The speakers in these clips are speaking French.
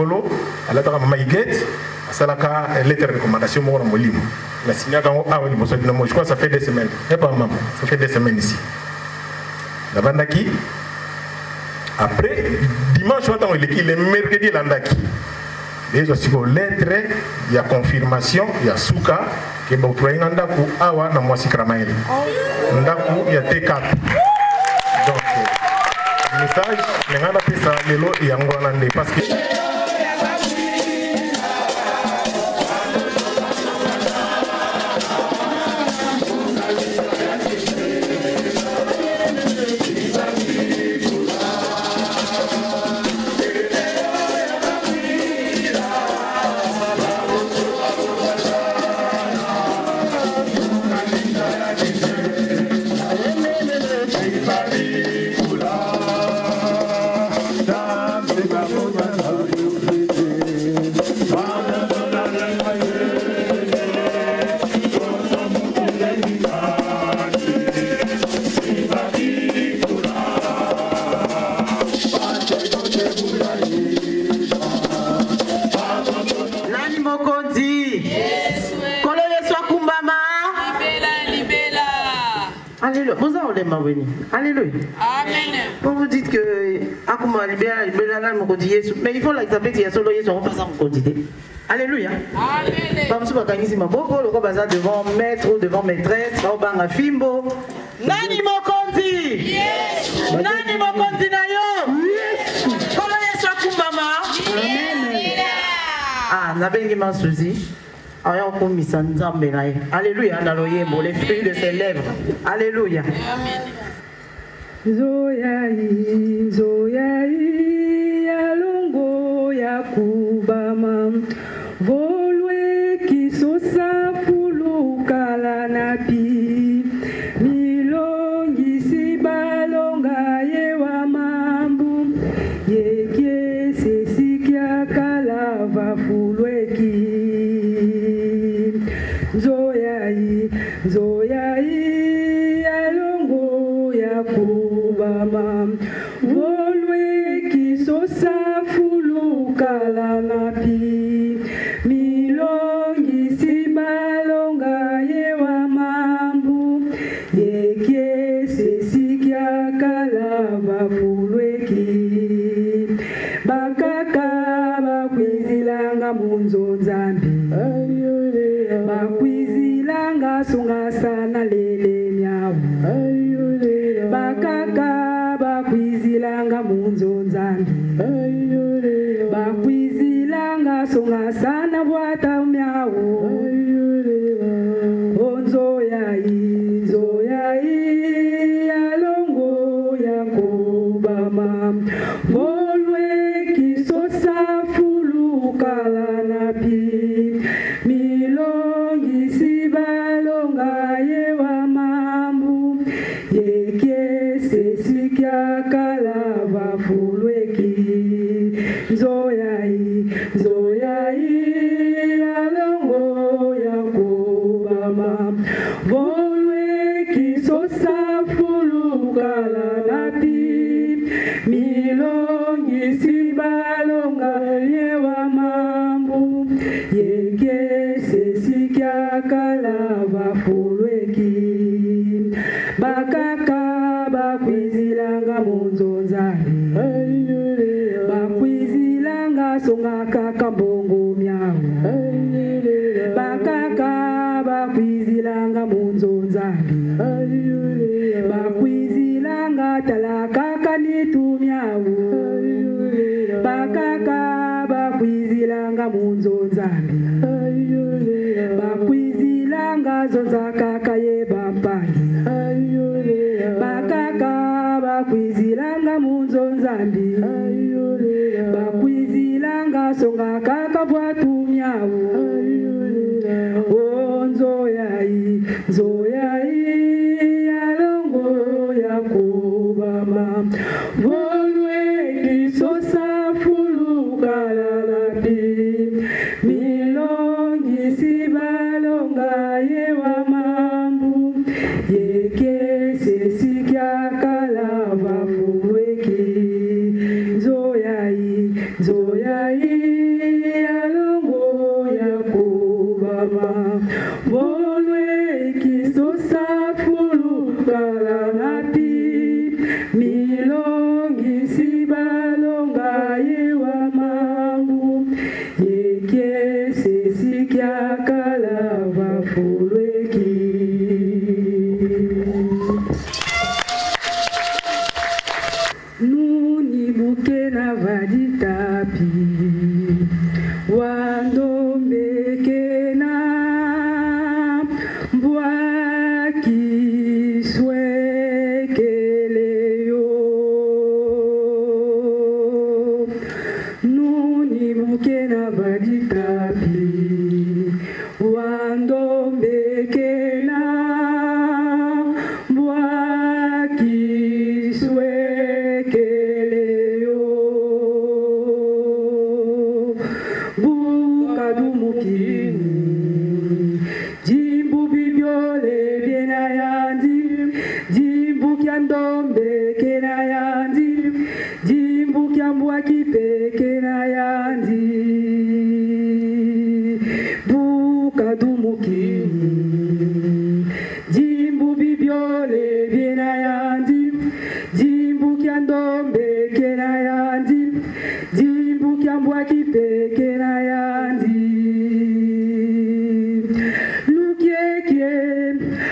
Polo, à la maman Iguette, à Salaka, lettre de recommandation, mon molimo. La signé à je crois que ça fait des semaines. Et pas maman, ça fait des semaines ici. La Vandaki. Après, dimanche, il est mercredi, l'Andaki. Et je suis lettre, il y a confirmation, il y a souka, que vous trouvez un Ndaku, awa, na moi si kramaïl. Ndaku, il y a T4. Donc, message, les gens appellent ça, les lots, il y a un grand parce que. Alléluia. Amen. Quand vous dites que Akuma libéra mais il faut l'accepter qu'il y a solo Yesu on passe en quantité. Alléluia. Amen. Comme si vous gagnez ma beaucoup le bazar devant maître ou devant maîtresse, au banga fimbo. Nani mokonzi. Yes. Nani mokonzi na yo. Yes. Kolo Yesu akumbama. Amen. Ah, na bengi masuzi. Alléluia, les fruits de ses lèvres. Alléluia. Zoyai, Zoyai, Alongo, Yakubama, Volwe, Kisosa, Fulu, Kalanapi, Milongi, Sibalonga, Yewa Mambu, Yeke, Sesikia, Kalava, Fulweki. Zoyai, Zoyai, Alongo, Yakubama, Volwe, Kisosa, Fulu, Kalanapi, Milongi, Sibalonga, Yewa Mambu, Yeke, Sesikia, Kalava, Fulweki, Bakaka, Bakwizilanga, Munzo, Zambi. Bakwizilanga sunga sana lele miawu. Bakaka bakwizilanga munzo nzambi. Bakwizilanga sunga sana bwata miawu. Onzo yai, zo yai, alongo yakubama. Volwe kisosa fulu kalanapi. Milongi sibalonga yewa mambu. Yeke sesikia kalava fulweki. Zoyai, zoyai, alongo yakubama. Volwe kisosa fulu kalanapi. Milongi sibalonga yewa mambu. Yeke sesikia kalava fulweki. Bakaka bakwizilanga munzonzali. Bakwizilanga songa kaka mbongo miawu. Bakaka bakwizilanga munzonzali. Bakwizilanga talaka kanitu miawu. Bakaka bakwizilanga munzonzali. Bakwizilanga zonza kaka ye bampani. Bakaka bakwizilanga munzonzali. Bakwizilanga songa kaka bwatu miawu. Onzo yai, zoyai, alongo yakubama. Volwe kisosa fulu kalalapi. Milongi sibalonga yewa mambu. Yeke sesikia kalava fulweki. Zoyai, zoyai. Bolwe kisosa fulu kalanapi milongi sibalonga yewa mangu yeke sesikia kalava fulweki. Nuni buke na vaditapi wandombe kena mbwaki swekeleyo nuni buke na vaditapi wandombe kena mbwaki swekeleyo bukadumukini jimbu bibiole biena yandi jimbu kyandombe kena yandi jimbu kyambwaki pe kena yandi bukadumukini jimbu bibiole biena yandi jimbu kyandombe kena yandi jimbu kyambwaki pe kena yandi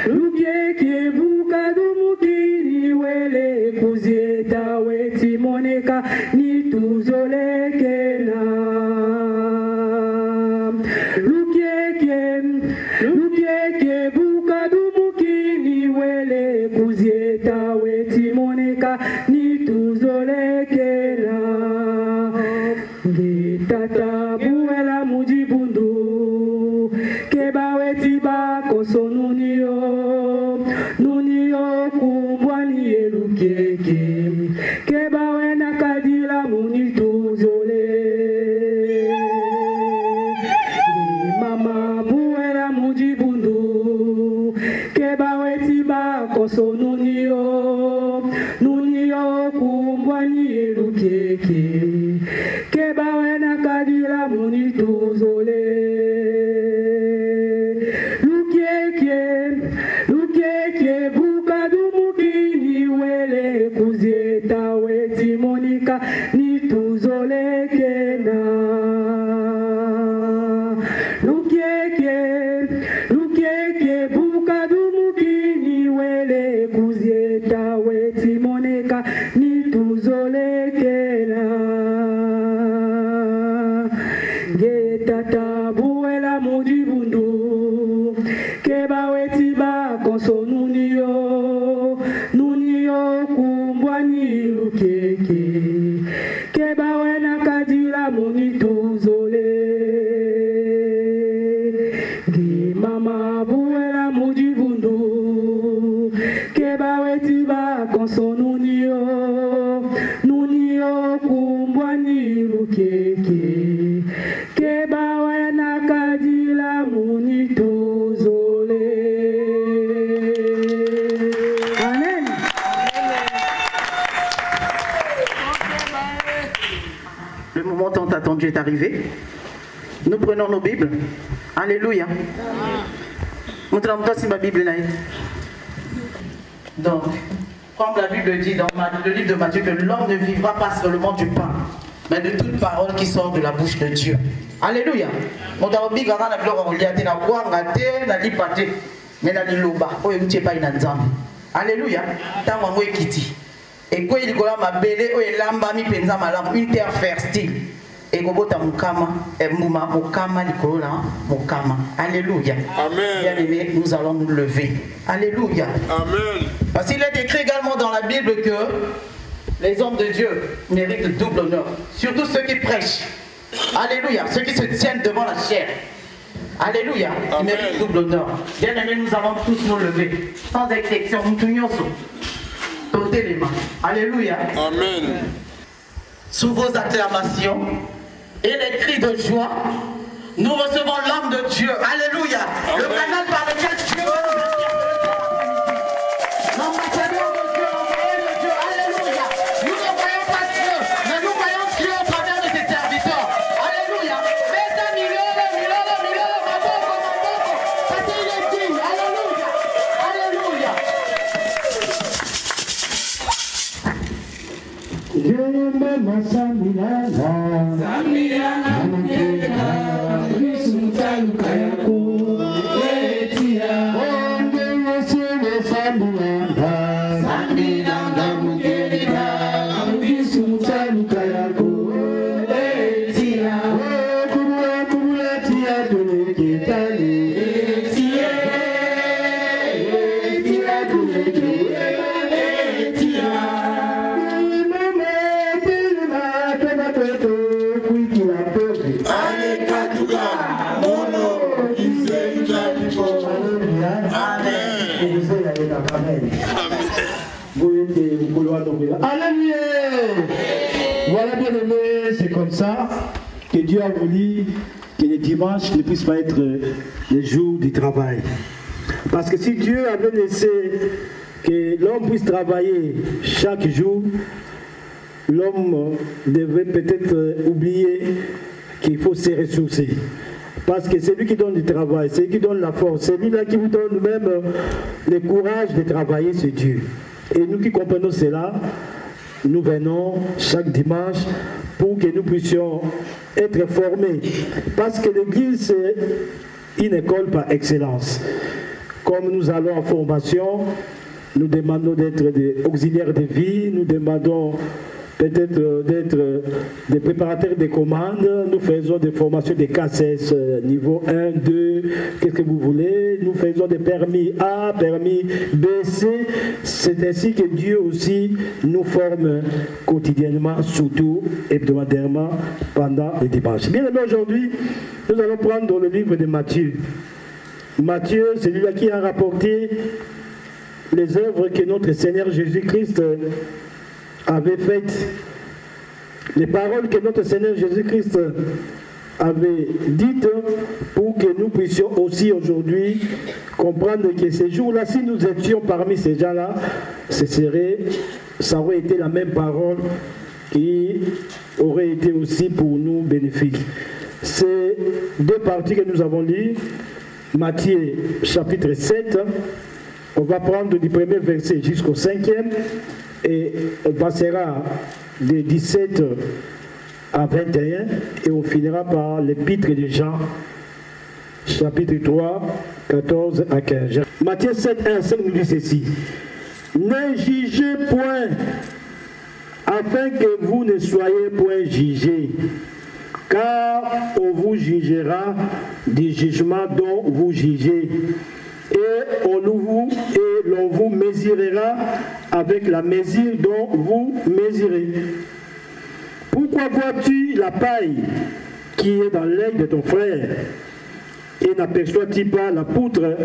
lukyekye bukadumukini wele kuzieta wetimoneka nituzolekena lukyekye bukadumukini wele kuzieta wetimoneka nituzolekena ngetata buela mujibundu keba weti bakoso nuniyo kumbwani yelukyeke keba wena kadila munituzole mama buela mujibundu keba weti bakoso nuniyo kumbwani yelukyeke keba wena kadila munituzole lukyekye bukadumukini wele kuzieta wetimonika nituzolekena lukyekye bukadumukini wele kuzieta wetimoneka nituzolekena ngetata buela mujibundu keba weti bakoso nuniyo kumbwani lukyeke keba wena kadila munituzole nge mama buela mujibundu keba weti bakoso nuniyo kumbwani lukyeke keba wena kadila munituzole. Amen. Le moment tant attendu est arrivé. Nous prenons nos Bibles. Alléluia. Montrez-moi si ma Bible là. Donc, comme la Bible dit dans le livre de Matthieu, que l'homme ne vivra pas seulement du pain, mais de toute parole qui sort de la bouche de Dieu. Alléluia. Alléluia. Et quoi il gola ma belle o elamba mi penza malamu une terre fertile et gobota mukama et muma mukama likola mukama. Alléluia. Amen. Bien aimé, nous allons nous lever. Alléluia. Amen. Parce qu'il est écrit également dans la Bible que les hommes de Dieu méritent le double honneur, surtout ceux qui prêchent. Alléluia. Ceux qui se tiennent devant la chair. Alléluia. Ils méritent le double honneur. Bien aimé, nous allons tous nous lever sans exception. Nous tournons Totez les mains. Alléluia. Amen. Sous vos acclamations et les cris de joie, nous recevons l'homme de Dieu. Alléluia. Amen. Le canal par lequel Dieu va nous l'ambassadeur de Dieu, l'envoyé de Dieu. Alléluia. Nous ne voyons pas Dieu, mais nous voyons Dieu au travers de ses serviteurs. Alléluia. Mesa milolo, milolo, milolo, maboko, maboko. Alléluia. Voilà, bien aimé, c'est comme ça que Dieu a voulu que les dimanches ne puissent pas être les jours du travail. Parce que si Dieu avait laissé que l'homme puisse travailler chaque jour, l'homme devait peut-être oublier qu'il faut se ressourcer. Parce que c'est lui qui donne du travail, c'est lui qui donne la force, c'est lui là qui vous donne même le courage de travailler, c'est Dieu. Et nous qui comprenons cela, nous venons chaque dimanche pour que nous puissions être formés. Parce que l'Église, c'est une école par excellence. Comme nous allons en formation, nous demandons d'être des auxiliaires de vie, nous demandons peut-être d'être des préparateurs de commandes, nous faisons des formations de KCS niveau 1, 2, qu'est-ce que vous voulez, nous faisons des permis A, permis B, C. C'est ainsi que Dieu aussi nous forme quotidiennement, surtout hebdomadairement pendant les dimanches. Bien aimé, aujourd'hui, nous allons prendre le livre de Matthieu. Matthieu, c'est lui-là qui a rapporté les œuvres que notre Seigneur Jésus-Christ avait faites, les paroles que notre Seigneur Jésus-Christ avait dites pour que nous puissions aussi aujourd'hui comprendre que ces jours-là, si nous étions parmi ces gens-là, ça aurait été la même parole qui aurait été aussi pour nous bénéfique. C'est deux parties que nous avons lues. Matthieu chapitre 7, on va prendre du premier verset jusqu'au 5e et on passera de 17 à 21 et on finira par l'épître de Jean chapitre 3, 14 à 15. Matthieu 7, 1, 5 nous dit ceci: ne jugez point afin que vous ne soyez point jugés, car on vous jugera du jugement dont vous jugez, et l'on vous mesurera avec la mesure dont vous mesurez. Pourquoi vois-tu la paille qui est dans l'œil de ton frère, et n'aperçois-tu pas la poutre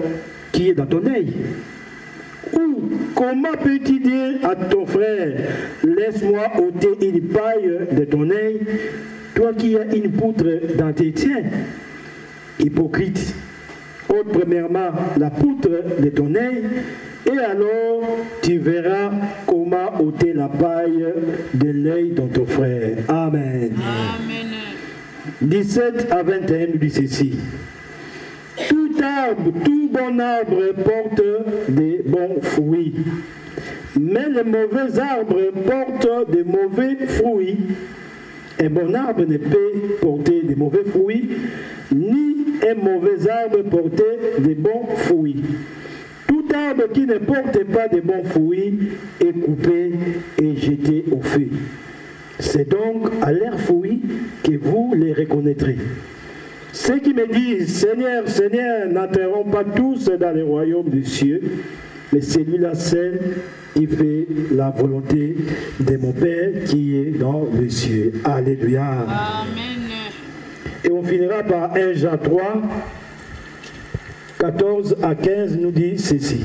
qui est dans ton œil? Ou comment peux-tu dire à ton frère, laisse-moi ôter une paille de ton œil, toi qui as une poutre dans tes tiens? Hypocrite, ôte premièrement la poutre de ton œil, et alors tu verras comment ôter la paille de l'œil de ton frère. Amen. Amen. 17 à 21 nous dit ceci: tout bon arbre porte des bons fruits, mais les mauvais arbres portent des mauvais fruits. Un bon arbre ne peut porter des mauvais fruits, ni un mauvais arbre porter des bons fruits. Tout arbre qui ne porte pas de bons fruits est coupé et jeté au feu. C'est donc à leurs fruits que vous les reconnaîtrez. Ceux qui me disent, Seigneur, Seigneur, n'entreront pas tous dans le royaume des cieux, mais celui-là seul, il fait la volonté de mon Père qui est dans les cieux. Alléluia. Amen. Et on finira par 1 Jean 3, 14 à 15 nous dit ceci: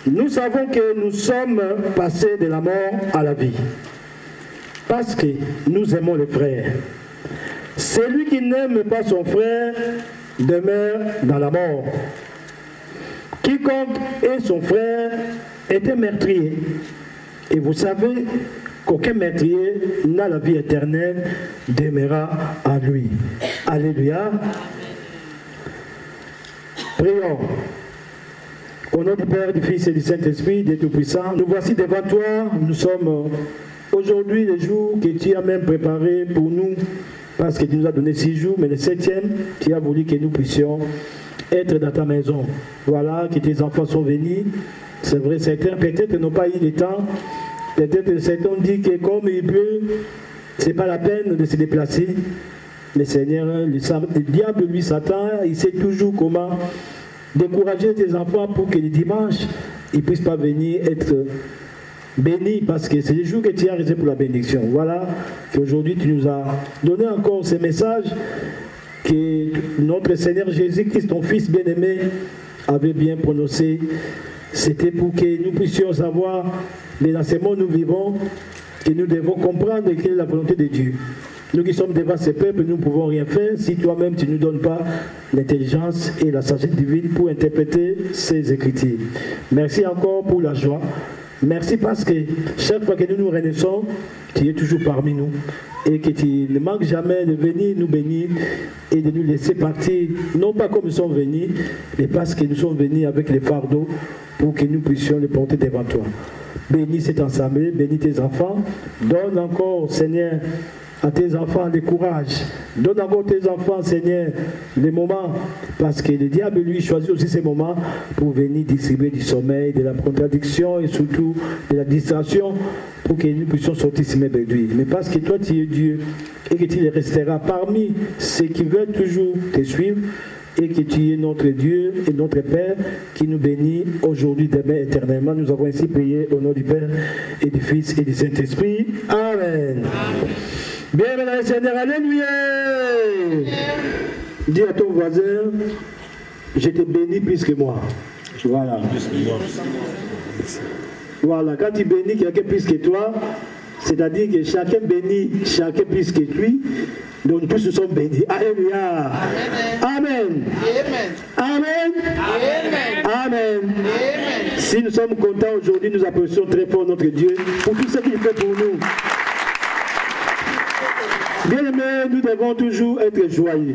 nous savons que nous sommes passés de la mort à la vie, parce que nous aimons les frères. Celui qui n'aime pas son frère demeure dans la mort. Quiconque est son frère est un meurtrier. Et vous savez qu'aucun meurtrier n'a la vie éternelle, demeurera en lui. Alléluia. Prions. Au nom du Père, du Fils et du Saint-Esprit, des Tout-Puissants, nous voici devant toi. Nous sommes aujourd'hui le jour que tu as même préparé pour nous, parce que tu nous as donné 6 jours, mais le 7e, tu as voulu que nous puissions être dans ta maison. Voilà, que tes enfants sont venus. C'est vrai, certains peut-être n'ont pas eu le temps. Peut-être certains ont dit que comme il pleut, ce n'est pas la peine de se déplacer. Le Seigneur, le diable, lui, Satan, il sait toujours comment décourager tes enfants pour que le dimanche, ils ne puissent pas venir être bénis, parce que c'est le jour que tu as réservé pour la bénédiction. Voilà qu'aujourd'hui tu nous as donné encore ce message que notre Seigneur Jésus-Christ, ton Fils bien-aimé, avait bien prononcé. C'était pour que nous puissions savoir les enseignements nous vivons, que nous devons comprendre quelle est la volonté de Dieu. Nous qui sommes devant ce peuple, nous ne pouvons rien faire si toi-même tu ne nous donnes pas l'intelligence et la sagesse divine pour interpréter ces Écritures. Merci encore pour la joie. Merci parce que chaque fois que nous nous renaissons, tu es toujours parmi nous et que tu ne manques jamais de venir nous bénir et de nous laisser partir, non pas comme nous sommes venus, mais parce que nous sommes venus avec les fardeaux pour que nous puissions les porter devant toi. Bénis cette assemblée, bénis tes enfants, donne encore, Seigneur, à tes enfants le courage. Donne encore tes enfants, Seigneur, les moments, parce que le diable, lui, choisit aussi ces moments pour venir distribuer du sommeil, de la contradiction et surtout de la distraction pour que nous puissions sortir si méréduits. Mais parce que toi, tu es Dieu et que tu les resteras parmi ceux qui veulent toujours te suivre et que tu es notre Dieu et notre Père qui nous bénit aujourd'hui, demain, éternellement. Nous avons ainsi prié au nom du Père et du Fils et du Saint-Esprit. Amen. Amen. Bienvenue dans le Seigneur, alléluia. Dis à ton voisin, je te bénis plus que moi. Voilà. Voilà, quand tu bénis quelqu'un plus que toi, c'est-à-dire que chacun bénit chacun plus que lui, donc tous nous sommes bénis. Alléluia. Amen. Amen. Amen. Amen. Si nous sommes contents aujourd'hui, nous apprécions très fort notre Dieu pour tout ce qu'il fait pour nous. Bien aimés, nous devons toujours être joyeux,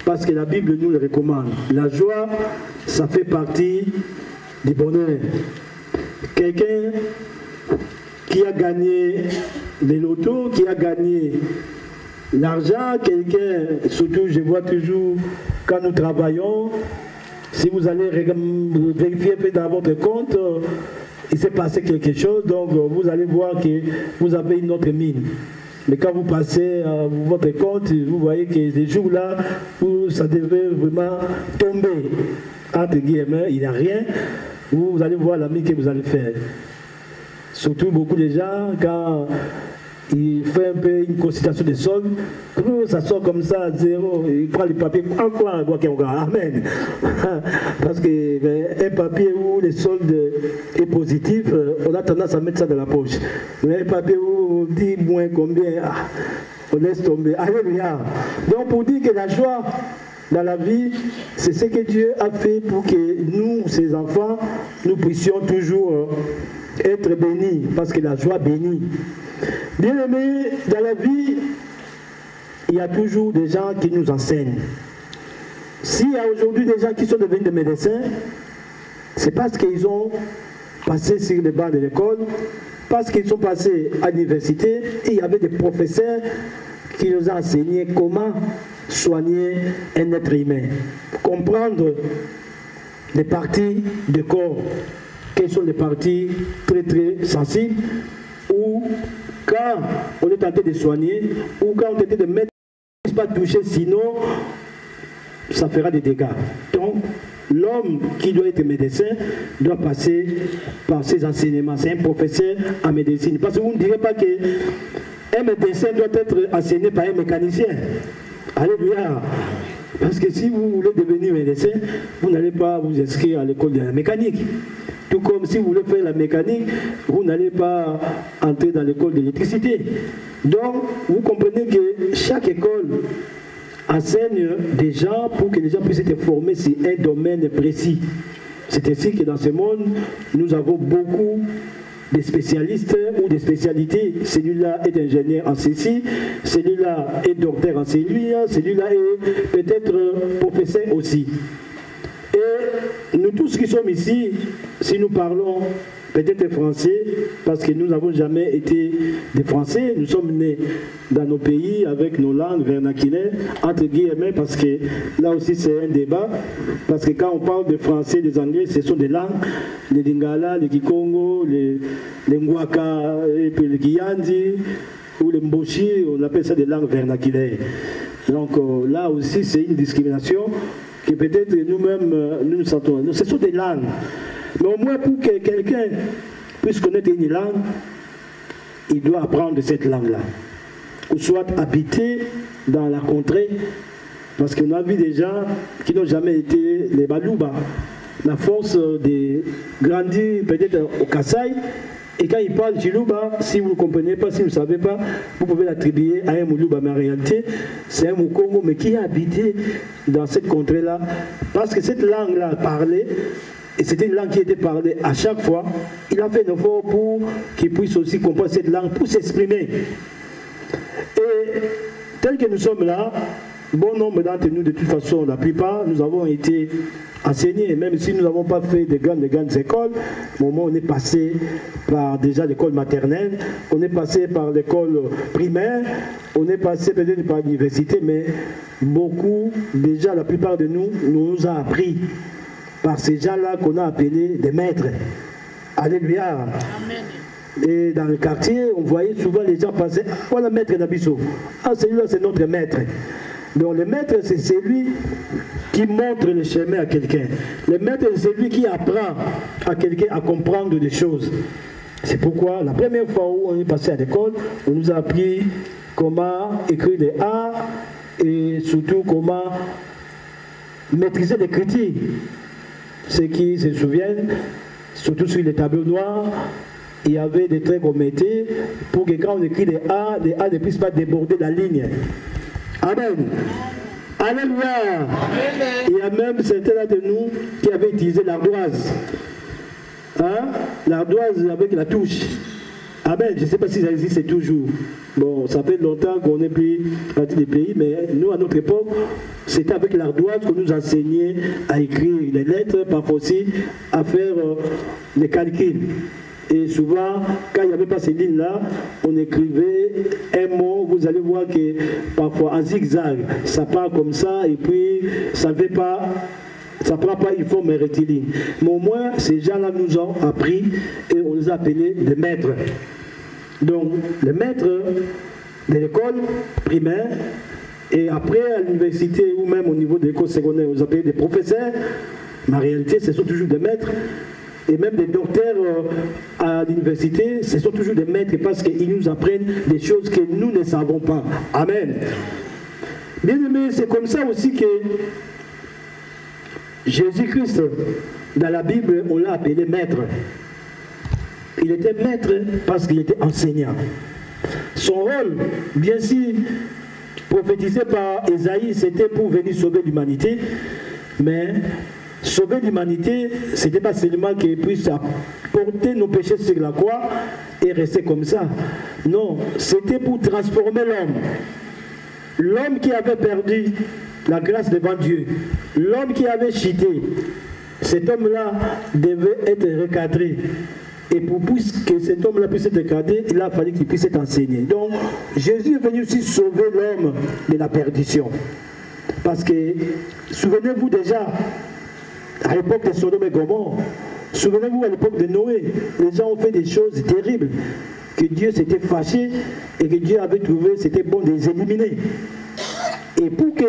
parce que la Bible nous le recommande. La joie, ça fait partie du bonheur. Quelqu'un qui a gagné les lotos, qui a gagné l'argent, quelqu'un, surtout je vois toujours quand nous travaillons, si vous allez vérifier dans votre compte, il s'est passé quelque chose, donc vous allez voir que vous avez une autre mine. Mais quand vous passez votre compte, vous voyez que ces jours-là, où ça devait vraiment tomber, entre guillemets, il n'y a rien, vous allez voir la mine que vous allez faire. Surtout beaucoup de gens, quand il fait un peu une consultation de solde, ça sort comme ça à zéro, il prend les papiers, encore amen. Parce qu'un papier où le solde est positif, on a tendance à mettre ça dans la poche. Mais un papier où on dit moins combien, on laisse tomber. Alléluia. Donc pour dire que la joie dans la vie, c'est ce que Dieu a fait pour que nous, ses enfants, nous puissions toujours être bénis, parce que la joie bénit. Bien aimé, dans la vie, il y a toujours des gens qui nous enseignent. S'il y a aujourd'hui des gens qui sont devenus des médecins, c'est parce qu'ils ont passé sur les bancs de l'école, parce qu'ils sont passés à l'université, et il y avait des professeurs qui nous ont enseigné comment soigner un être humain, comprendre les parties du corps, quelles sont les parties très très sensibles, ou quand on est tenté de soigner, ou quand on est tenté de mettre, pas toucher, sinon ça fera des dégâts. Donc l'homme qui doit être médecin doit passer par ses enseignements. C'est un professeur en médecine. Parce que vous ne direz pas qu'un médecin doit être enseigné par un mécanicien. Alléluia. Parce que si vous voulez devenir médecin, vous n'allez pas vous inscrire à l'école de la mécanique. Tout comme si vous voulez faire la mécanique, vous n'allez pas entrer dans l'école de l'électricité. Donc, vous comprenez que chaque école enseigne des gens pour que les gens puissent être formés sur un domaine précis. C'est ainsi que dans ce monde, nous avons beaucoup de spécialistes ou de spécialités. Celui-là est ingénieur en ceci, celui-là est docteur en celui-là, celui-là est peut-être professeur aussi. Et nous tous qui sommes ici, si nous parlons peut-être français, parce que nous n'avons jamais été des Français, nous sommes nés dans nos pays avec nos langues vernaculaires, entre guillemets, parce que là aussi c'est un débat, parce que quand on parle de français, des anglais, ce sont des langues, les lingala, les kikongo, les ngwaka, et puis les guyandi, ou les mboshi, on appelle ça des langues vernaculaires. Donc là aussi c'est une discrimination que peut-être nous-mêmes nous sentons. Ce sont des langues. Mais au moins pour que quelqu'un puisse connaître une langue, il doit apprendre cette langue-là. Ou soit habiter dans la contrée, parce qu'on a vu des gens qui n'ont jamais été les Balouba. La force de grandir peut-être au Kasaï, et quand ils parlent Chilouba, si vous ne comprenez pas, si vous ne savez pas, vous pouvez l'attribuer à un Moulouba, mais en réalité, c'est un Moukongo, mais qui a habité dans cette contrée-là, parce que cette langue-là parlée, et c'était une langue qui était parlée à chaque fois, il a fait un effort pour qu'il puisse aussi comprendre cette langue, pour s'exprimer. Et tel que nous sommes là, bon nombre d'entre nous, de toute façon, la plupart, nous avons été enseignés, même si nous n'avons pas fait de grandes écoles, au moment où on est passé par déjà l'école maternelle, on est passé par l'école primaire, on est passé peut-être par l'université, mais beaucoup, déjà la plupart de nous, nous a appris par ces gens-là qu'on a appelés des maîtres. Alléluia. Amen. Et dans le quartier, on voyait souvent les gens passer, ah, voilà maître Nabiso. Ah, celui-là, c'est notre maître. Donc le maître, c'est celui qui montre le chemin à quelqu'un. Le maître, c'est celui qui apprend à quelqu'un à comprendre des choses. C'est pourquoi la première fois où on est passé à l'école, on nous a appris comment écrire les A et surtout comment maîtriser l'écriture. Ceux qui se souviennent, surtout sur les tableaux noirs, il y avait des traits qu'on mettait pour que quand on écrit les A ne puissent pas déborder la ligne. Amen. Alléluia. Il y a même certains de nous qui avaient utilisé l'ardoise. Hein? L'ardoise avec la touche. Amen. Je ne sais pas si ça existe toujours. Bon, ça fait longtemps qu'on n'est plus parti des pays, mais nous, à notre époque, c'était avec l'ardoise qu'on nous enseignait à écrire les lettres, parfois aussi à faire les calculs. Et souvent, quand il n'y avait pas ces lignes-là, on écrivait un mot, vous allez voir que parfois en zigzag, ça part comme ça, et puis ça ne fait pas, ça ne prend pas une forme rectiligne. Mais au moins, ces gens-là nous ont appris et on les a appelés des maîtres. Donc, les maîtres de l'école primaire, et après à l'université ou même au niveau de l'école secondaire, on les appelait des professeurs, mais en réalité, ce sont toujours des maîtres. Et même des docteurs à l'université, ce sont toujours des maîtres parce qu'ils nous apprennent des choses que nous ne savons pas. Amen. Bien aimé, c'est comme ça aussi que Jésus-Christ, dans la Bible, on l'a appelé maître. Il était maître parce qu'il était enseignant. Son rôle, bien sûr, prophétisé par Ésaïe, c'était pour venir sauver l'humanité, mais sauver l'humanité, ce n'était pas seulement qu'il puisse porter nos péchés sur la croix et rester comme ça. Non, c'était pour transformer l'homme. L'homme qui avait perdu la grâce devant Dieu, l'homme qui avait chuté, cet homme-là devait être recadré. Et pour que cet homme-là puisse être recadré, il a fallu qu'il puisse être enseigné. Donc, Jésus est venu aussi sauver l'homme de la perdition. Parce que, souvenez-vous déjà, à l'époque de Sodome et Gomorrhe, souvenez-vous à l'époque de Noé, les gens ont fait des choses terribles, que Dieu s'était fâché et que Dieu avait trouvé c'était bon de les éliminer. Et pour que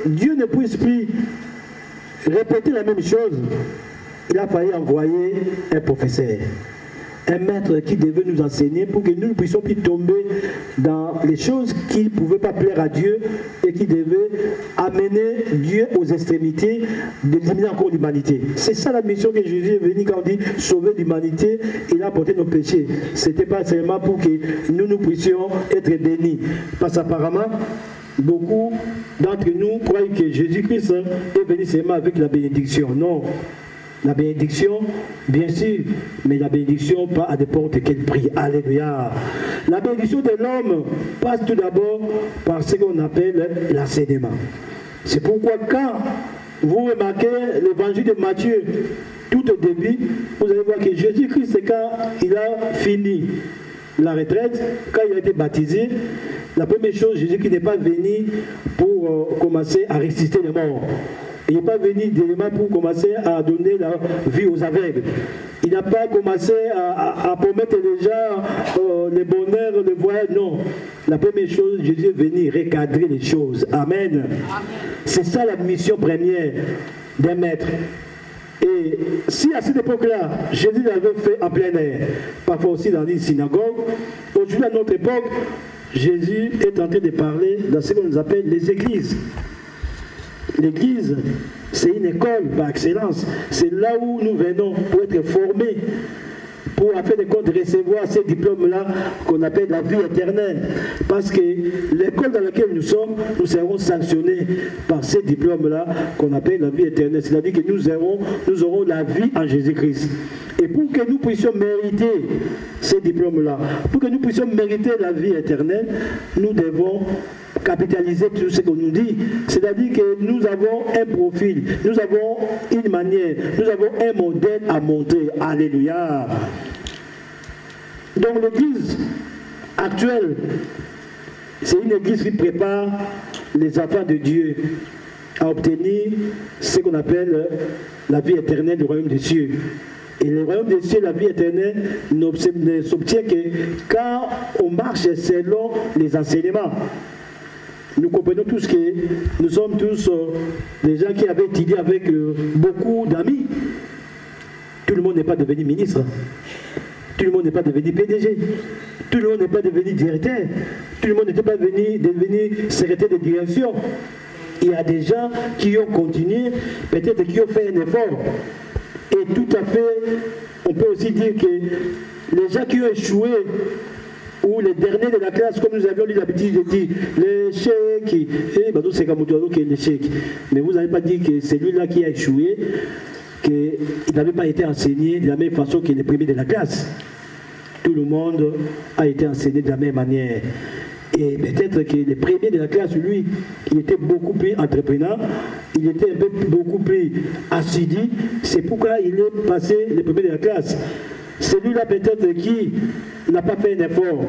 Dieu ne puisse plus répéter la même chose, il a fallu envoyer un professeur, un maître qui devait nous enseigner pour que nous ne puissions plus tomber dans les choses qui ne pouvaient pas plaire à Dieu et qui devaient amener Dieu aux extrémités d'éliminer encore l'humanité. C'est ça la mission que Jésus est venu quand on dit sauver l'humanité, il a apporté nos péchés. Ce n'était pas seulement pour que nous puissions être bénis. Parce qu'apparemment, beaucoup d'entre nous croient que Jésus-Christ est venu seulement avec la bénédiction. Non. La bénédiction, bien sûr, mais la bénédiction pas à n'importe quel prix. Alléluia. La bénédiction de l'homme passe tout d'abord par ce qu'on appelle l'enseignement. C'est pourquoi quand vous remarquez l'évangile de Matthieu, tout au début, vous allez voir que Jésus-Christ, quand il a fini la retraite, quand il a été baptisé, la première chose, Jésus-Christ n'est pas venu pour commencer à ressusciter les morts. Il n'est pas venu d'éléments pour commencer à donner la vie aux aveugles. Il n'a pas commencé à promettre les gens le bonheur, le voyage. Non. La première chose, Jésus est venu recadrer les choses. Amen. C'est ça la mission première d'un maître. Et si à cette époque-là, Jésus l'avait fait en plein air, parfois aussi dans une synagogue, aujourd'hui à notre époque, Jésus est en train de parler dans ce qu'on appelle les églises. L'église, c'est une école par excellence. C'est là où nous venons pour être formés, pour en fin de compte recevoir ces diplômes-là qu'on appelle la vie éternelle. Parce que l'école dans laquelle nous sommes, nous serons sanctionnés par ces diplômes-là qu'on appelle la vie éternelle. C'est-à-dire que nous aurons la vie en Jésus-Christ. Et pour que nous puissions mériter ces diplômes-là, pour que nous puissions mériter la vie éternelle, nous devons capitaliser tout ce qu'on nous dit. C'est-à-dire que nous avons un profil, nous avons une manière, nous avons un modèle à montrer. Alléluia. Donc l'église actuelle, c'est une église qui prépare les enfants de Dieu à obtenir ce qu'on appelle la vie éternelle du royaume des cieux. Et le royaume des cieux, la vie éternelle, ne s'obtient que quand on marche selon les enseignements. Nous comprenons tous que nous sommes tous des gens qui avaient étudié avec beaucoup d'amis. Tout le monde n'est pas devenu ministre. Tout le monde n'est pas devenu PDG. Tout le monde n'est pas devenu directeur. Tout le monde n'était pas devenu secrétaire de direction. Il y a des gens qui ont continué, peut-être qui ont fait un effort. Et tout à fait, on peut aussi dire que les gens qui ont échoué, ou les derniers de la classe, comme nous avions l'habitude de dire, l'échec, c'est comme l'échec. Mais vous n'avez pas dit que celui-là qui a échoué, qu'il n'avait pas été enseigné de la même façon que les premiers de la classe. Tout le monde a été enseigné de la même manière. Et peut-être que les premiers de la classe, lui, il était beaucoup plus entreprenant, il était beaucoup plus assidu. C'est pourquoi il est passé les premiers de la classe. Celui-là peut-être qui n'a pas fait un effort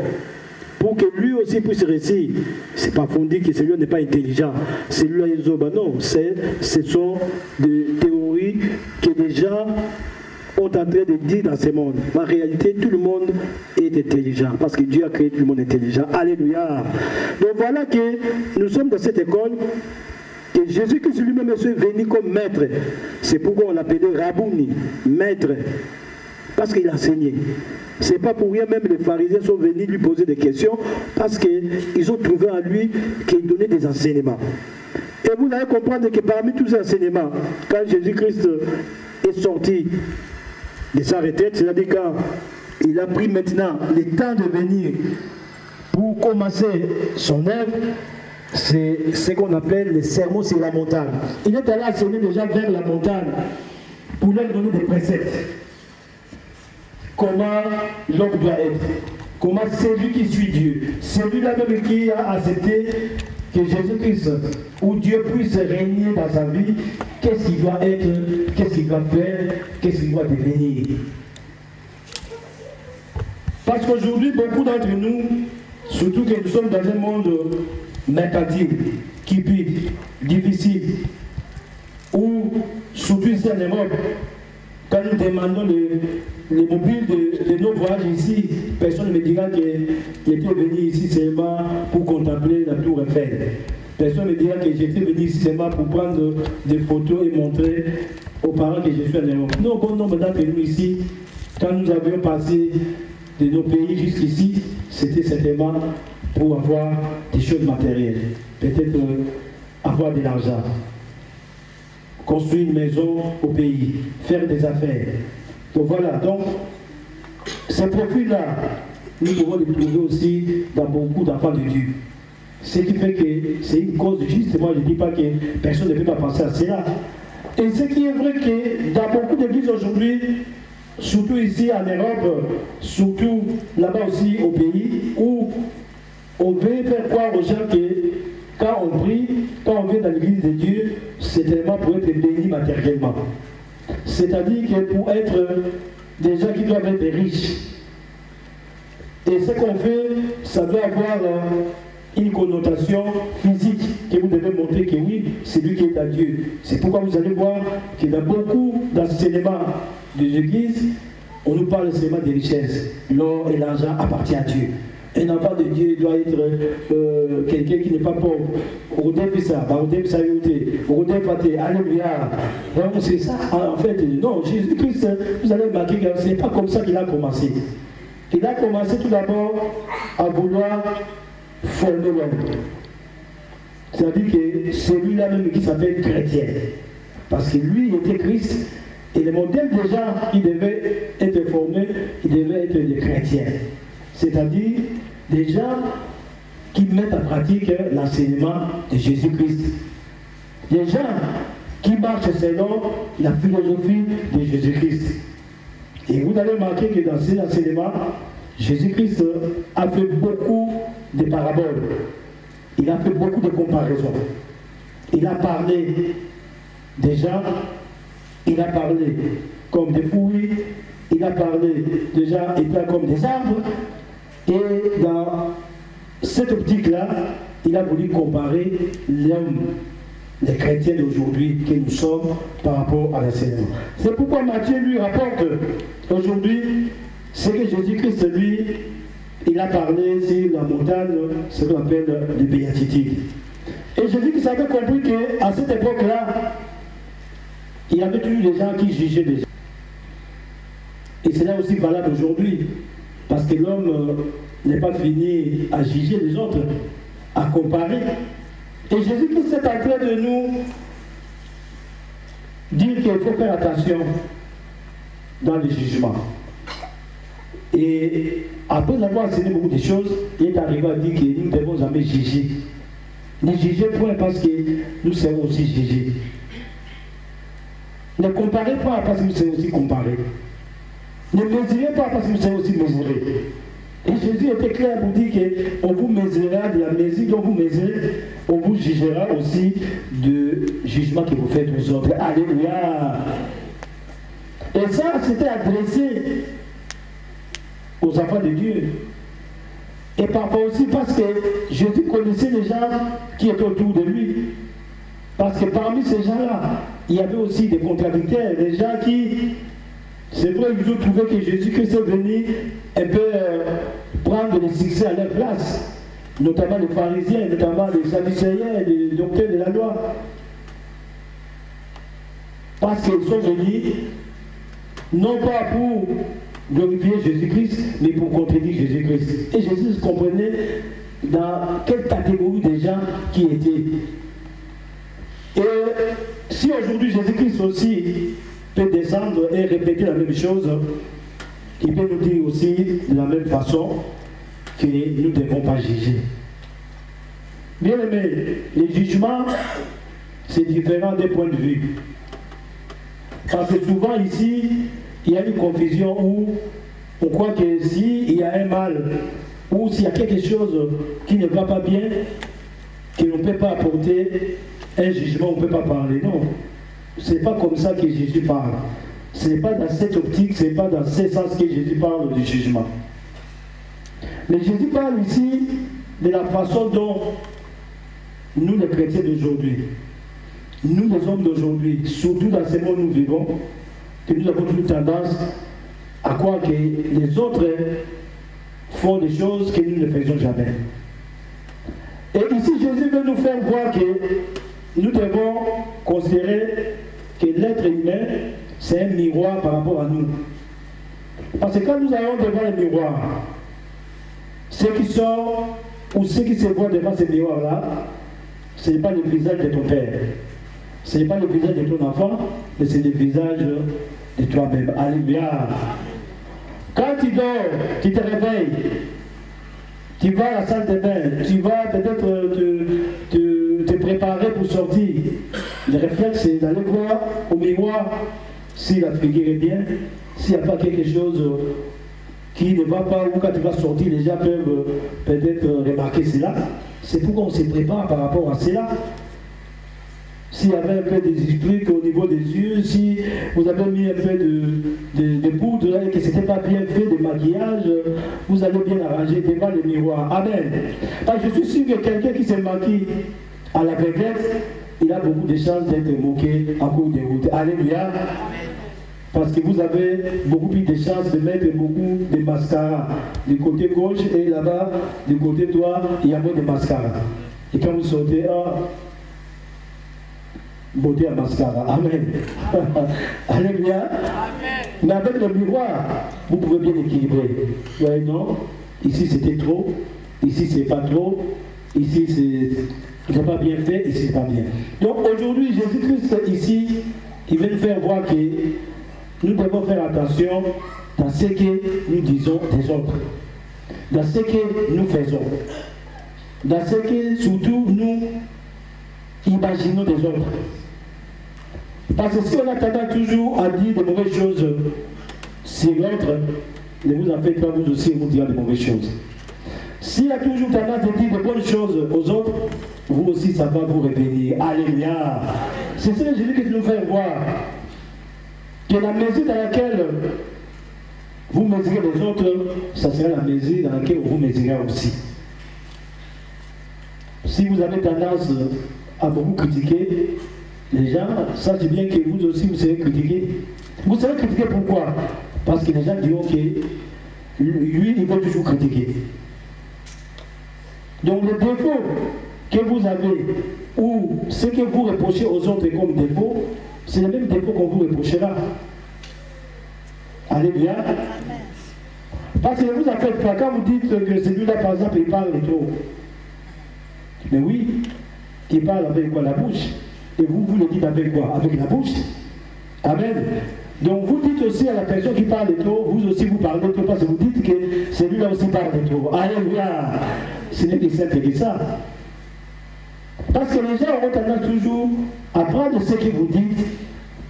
pour que lui aussi puisse réussir. C'est pas fondé que celui-là n'est pas intelligent. Celui-là est zoba. Non, ce sont des théories que les gens ont en train de dire dans ce monde. En réalité, tout le monde est intelligent parce que Dieu a créé tout le monde intelligent. Alléluia. Donc voilà que nous sommes dans cette école. Et Jésus-Christ lui-même est venu comme maître. C'est pourquoi on l'appelait Rabouni, maître. Parce qu'il a enseigné. Ce n'est pas pour rien même les pharisiens sont venus lui poser des questions parce qu'ils ont trouvé en lui qu'il donnait des enseignements. Et vous allez comprendre que parmi tous ces enseignements, quand Jésus-Christ est sorti de sa retraite, c'est-à-dire quand il a pris maintenant le temps de venir pour commencer son œuvre, c'est ce qu'on appelle les sermons sur la montagne. Il est allé enseigner déjà vers la montagne pour leur donner des préceptes. Comment l'homme doit être, comment celui qui suit Dieu, celui-là même qui a accepté que Jésus-Christ ou Dieu puisse régner dans sa vie, qu'est-ce qu'il doit être, qu'est-ce qu'il doit faire, qu'est-ce qu'il doit devenir. Parce qu'aujourd'hui, beaucoup d'entre nous, surtout que nous sommes dans un monde mercantile, cupide, difficile, où, surtout ici en Europe, quand nous demandons les mobiles de nos voyages ici, personne ne me dira qu'il était venu ici seulement pour contempler la tour Eiffel. Personne ne me dira que j'étais venu ici seulement pour prendre des photos et montrer aux parents que je suis en Europe. Non, bon nombre d'entre nous ici, quand nous avions passé de nos pays jusqu'ici, c'était certainement pour avoir des choses matérielles. Peut-être avoir de l'argent. Construire une maison au pays, faire des affaires. Donc voilà, donc ces profils-là, nous pouvons les trouver aussi dans beaucoup d'enfants de Dieu. Ce qui fait que c'est une cause juste, moi je ne dis pas que personne ne peut pas penser à cela. Et ce qui est vrai que dans beaucoup d'églises aujourd'hui, surtout ici en Europe, surtout là-bas aussi au pays, où on veut faire croire aux gens que quand on prie, quand on vient dans l'église de Dieu, c'est tellement pour être béni matériellement. C'est-à-dire que pour être des gens qui doivent être riches. Et ce qu'on fait, ça doit avoir une connotation physique que vous devez montrer que oui, c'est lui qui est à Dieu. C'est pourquoi vous allez voir que dans beaucoup d'enseignements des églises, on nous parle seulement des richesses. L'or et l'argent appartiennent à Dieu. Un enfant de Dieu doit être quelqu'un qui n'est pas pauvre. Alléluia. Donc c'est ça, en fait, non, Jésus-Christ, vous allez remarquer que ce n'est pas comme ça qu'il a commencé. Il a commencé tout d'abord à vouloir former l'homme. C'est-à-dire que c'est lui-là même qui s'appelle chrétien. Parce que lui était Christ, et le modèle des gens qui devaient être formés, ils devaient être des chrétiens. C'est-à-dire des gens qui mettent en pratique l'enseignement de Jésus-Christ. Des gens qui marchent selon la philosophie de Jésus-Christ. Et vous allez remarquer que dans ces enseignements, Jésus-Christ a fait beaucoup de paraboles. Il a fait beaucoup de comparaisons. Il a parlé des gens, il a parlé comme des fruits, il a parlé des gens étant comme des arbres. Et dans cette optique-là, il a voulu comparer l'homme, les chrétiens d'aujourd'hui que nous sommes par rapport à l'enseignement. C'est pourquoi Matthieu lui rapporte aujourd'hui ce que Jésus-Christ, lui, il a parlé sur la montagne, ce qu'on appelle les béatitudes. Et Jésus-Christ avait compris qu'à cette époque-là, il y avait toujours des gens qui jugeaient les gens. Et c'est là aussi valable aujourd'hui. Parce que l'homme n'est pas fini à juger les autres, à comparer. Et Jésus-Christ est en train de nous dire qu'il faut faire attention dans le jugement. Et après avoir enseigné beaucoup de choses, il est arrivé à dire que nous ne devons jamais juger. Ne jugez point parce que nous serons aussi jugés. Ne comparez pas parce que nous serons aussi comparés. Ne mesurez pas parce que vous serez aussi mesurés. Et Jésus était clair pour dire qu'on vous mesurera de la mesure dont vous mesurez, on vous jugera aussi du jugement que vous faites aux autres. Alléluia. Et ça, c'était adressé aux enfants de Dieu. Et parfois aussi parce que Jésus connaissait les gens qui étaient autour de lui. Parce que parmi ces gens-là, il y avait aussi des contradicteurs, des gens qui... C'est vrai qu'ils ont trouvé que Jésus-Christ est venu un peu prendre le succès à leur place, notamment les pharisiens, notamment les sadducéens, les docteurs de la loi. Parce qu'ils sont venus, non pas pour glorifier Jésus-Christ, mais pour contredire Jésus-Christ. Et Jésus comprenait dans quelle catégorie des gens qui étaient. Et si aujourd'hui Jésus-Christ aussi peut descendre et répéter la même chose, il peut nous dire aussi de la même façon que nous ne devons pas juger. Bien aimé, les jugements, c'est différent des points de vue. Parce que souvent ici, il y a une confusion où on croit que s'il y a un mal, ou s'il y a quelque chose qui ne va pas bien, qu'on ne peut pas apporter un jugement, on ne peut pas parler. Non. Ce n'est pas comme ça que Jésus parle. Ce n'est pas dans cette optique, ce n'est pas dans ce sens que Jésus parle du jugement. Mais Jésus parle ici de la façon dont nous, les chrétiens d'aujourd'hui, nous, les hommes d'aujourd'hui, surtout dans ce monde où nous vivons, que nous avons toujours tendance à croire que les autres font des choses que nous ne faisons jamais. Et ici, Jésus veut nous faire voir que nous devons considérer que l'être humain, c'est un miroir par rapport à nous. Parce que quand nous allons devant le miroir, ceux qui sont, ou ceux qui se voient devant ce miroir-là, ce n'est pas le visage de ton père. Ce n'est pas le visage de ton enfant, mais c'est le visage de toi-même. Alléluia. Quand tu dors, tu te réveilles, tu vas à la salle de bain, tu vas peut-être te préparer pour sortir. Le réflexe, c'est d'aller voir au miroir si la figure est bien, s'il n'y a pas quelque chose qui ne va pas, ou quand tu vas sortir, les gens peuvent peut-être remarquer cela. C'est pourquoi on se prépare par rapport à cela. s'il y avait un peu des esprits au niveau des yeux, si vous avez mis un peu de poudre et que ce n'était pas bien fait, de maquillage, vous allez bien arranger devant le miroir. Amen. Parce que je suis sûr que quelqu'un qui se maquille à la l'aveuglette, il a beaucoup de chances d'être moqué en cours de route. Alléluia. Parce que vous avez beaucoup plus de chances de mettre beaucoup de mascara du côté gauche et là-bas, du côté droit, il y a moins de mascara. Et quand vous sortez, beauté à mascara. Amen. Alléluia. Mais avec le miroir, vous pouvez bien équilibrer. Vous voyez, non? Ici c'était trop, ici c'est pas trop, ici c'est pas bien fait, ici c'est pas bien. Donc aujourd'hui, Jésus-Christ ici, il veut nous faire voir que nous devons faire attention dans ce que nous disons des autres, dans ce que nous faisons, dans ce que surtout nous imaginons des autres. Parce que si on a tendance toujours à dire de mauvaises choses sur l'autre, ne vous en faites pas, vous aussi vous direz de mauvaises choses. S'il a toujours tendance à dire de bonnes choses aux autres, vous aussi ça va vous revenir. Alléluia. C'est ça que Jésus qui nous fait voir. Que la mesure dans laquelle vous mesurez les autres, ça sera la mesure dans laquelle vous mesurez aussi. Si vous avez tendance à beaucoup critiquer les gens, sachez bien que vous aussi vous serez critiqué. Vous serez critiqué pourquoi? Parce que les gens diront que lui, il va toujours critiquer. Donc le défaut que vous avez, ou ce que vous reprochez aux autres comme défaut, c'est le même défaut qu'on vous reprochera. Alléluia. Parce que vous en faites pas. Quand vous dites que celui-là, par exemple, il parle trop. Mais oui, il parle avec quoi? La bouche. Et vous le dites avec quoi? Avec la bouche. Amen. Donc vous dites aussi à la personne qui parle trop, vous aussi vous parlez trop, parce que vous dites que celui-là aussi parle trop. Alléluia. Ce n'est que simple que ça. Parce que les gens auront tendance toujours à prendre ce que vous dites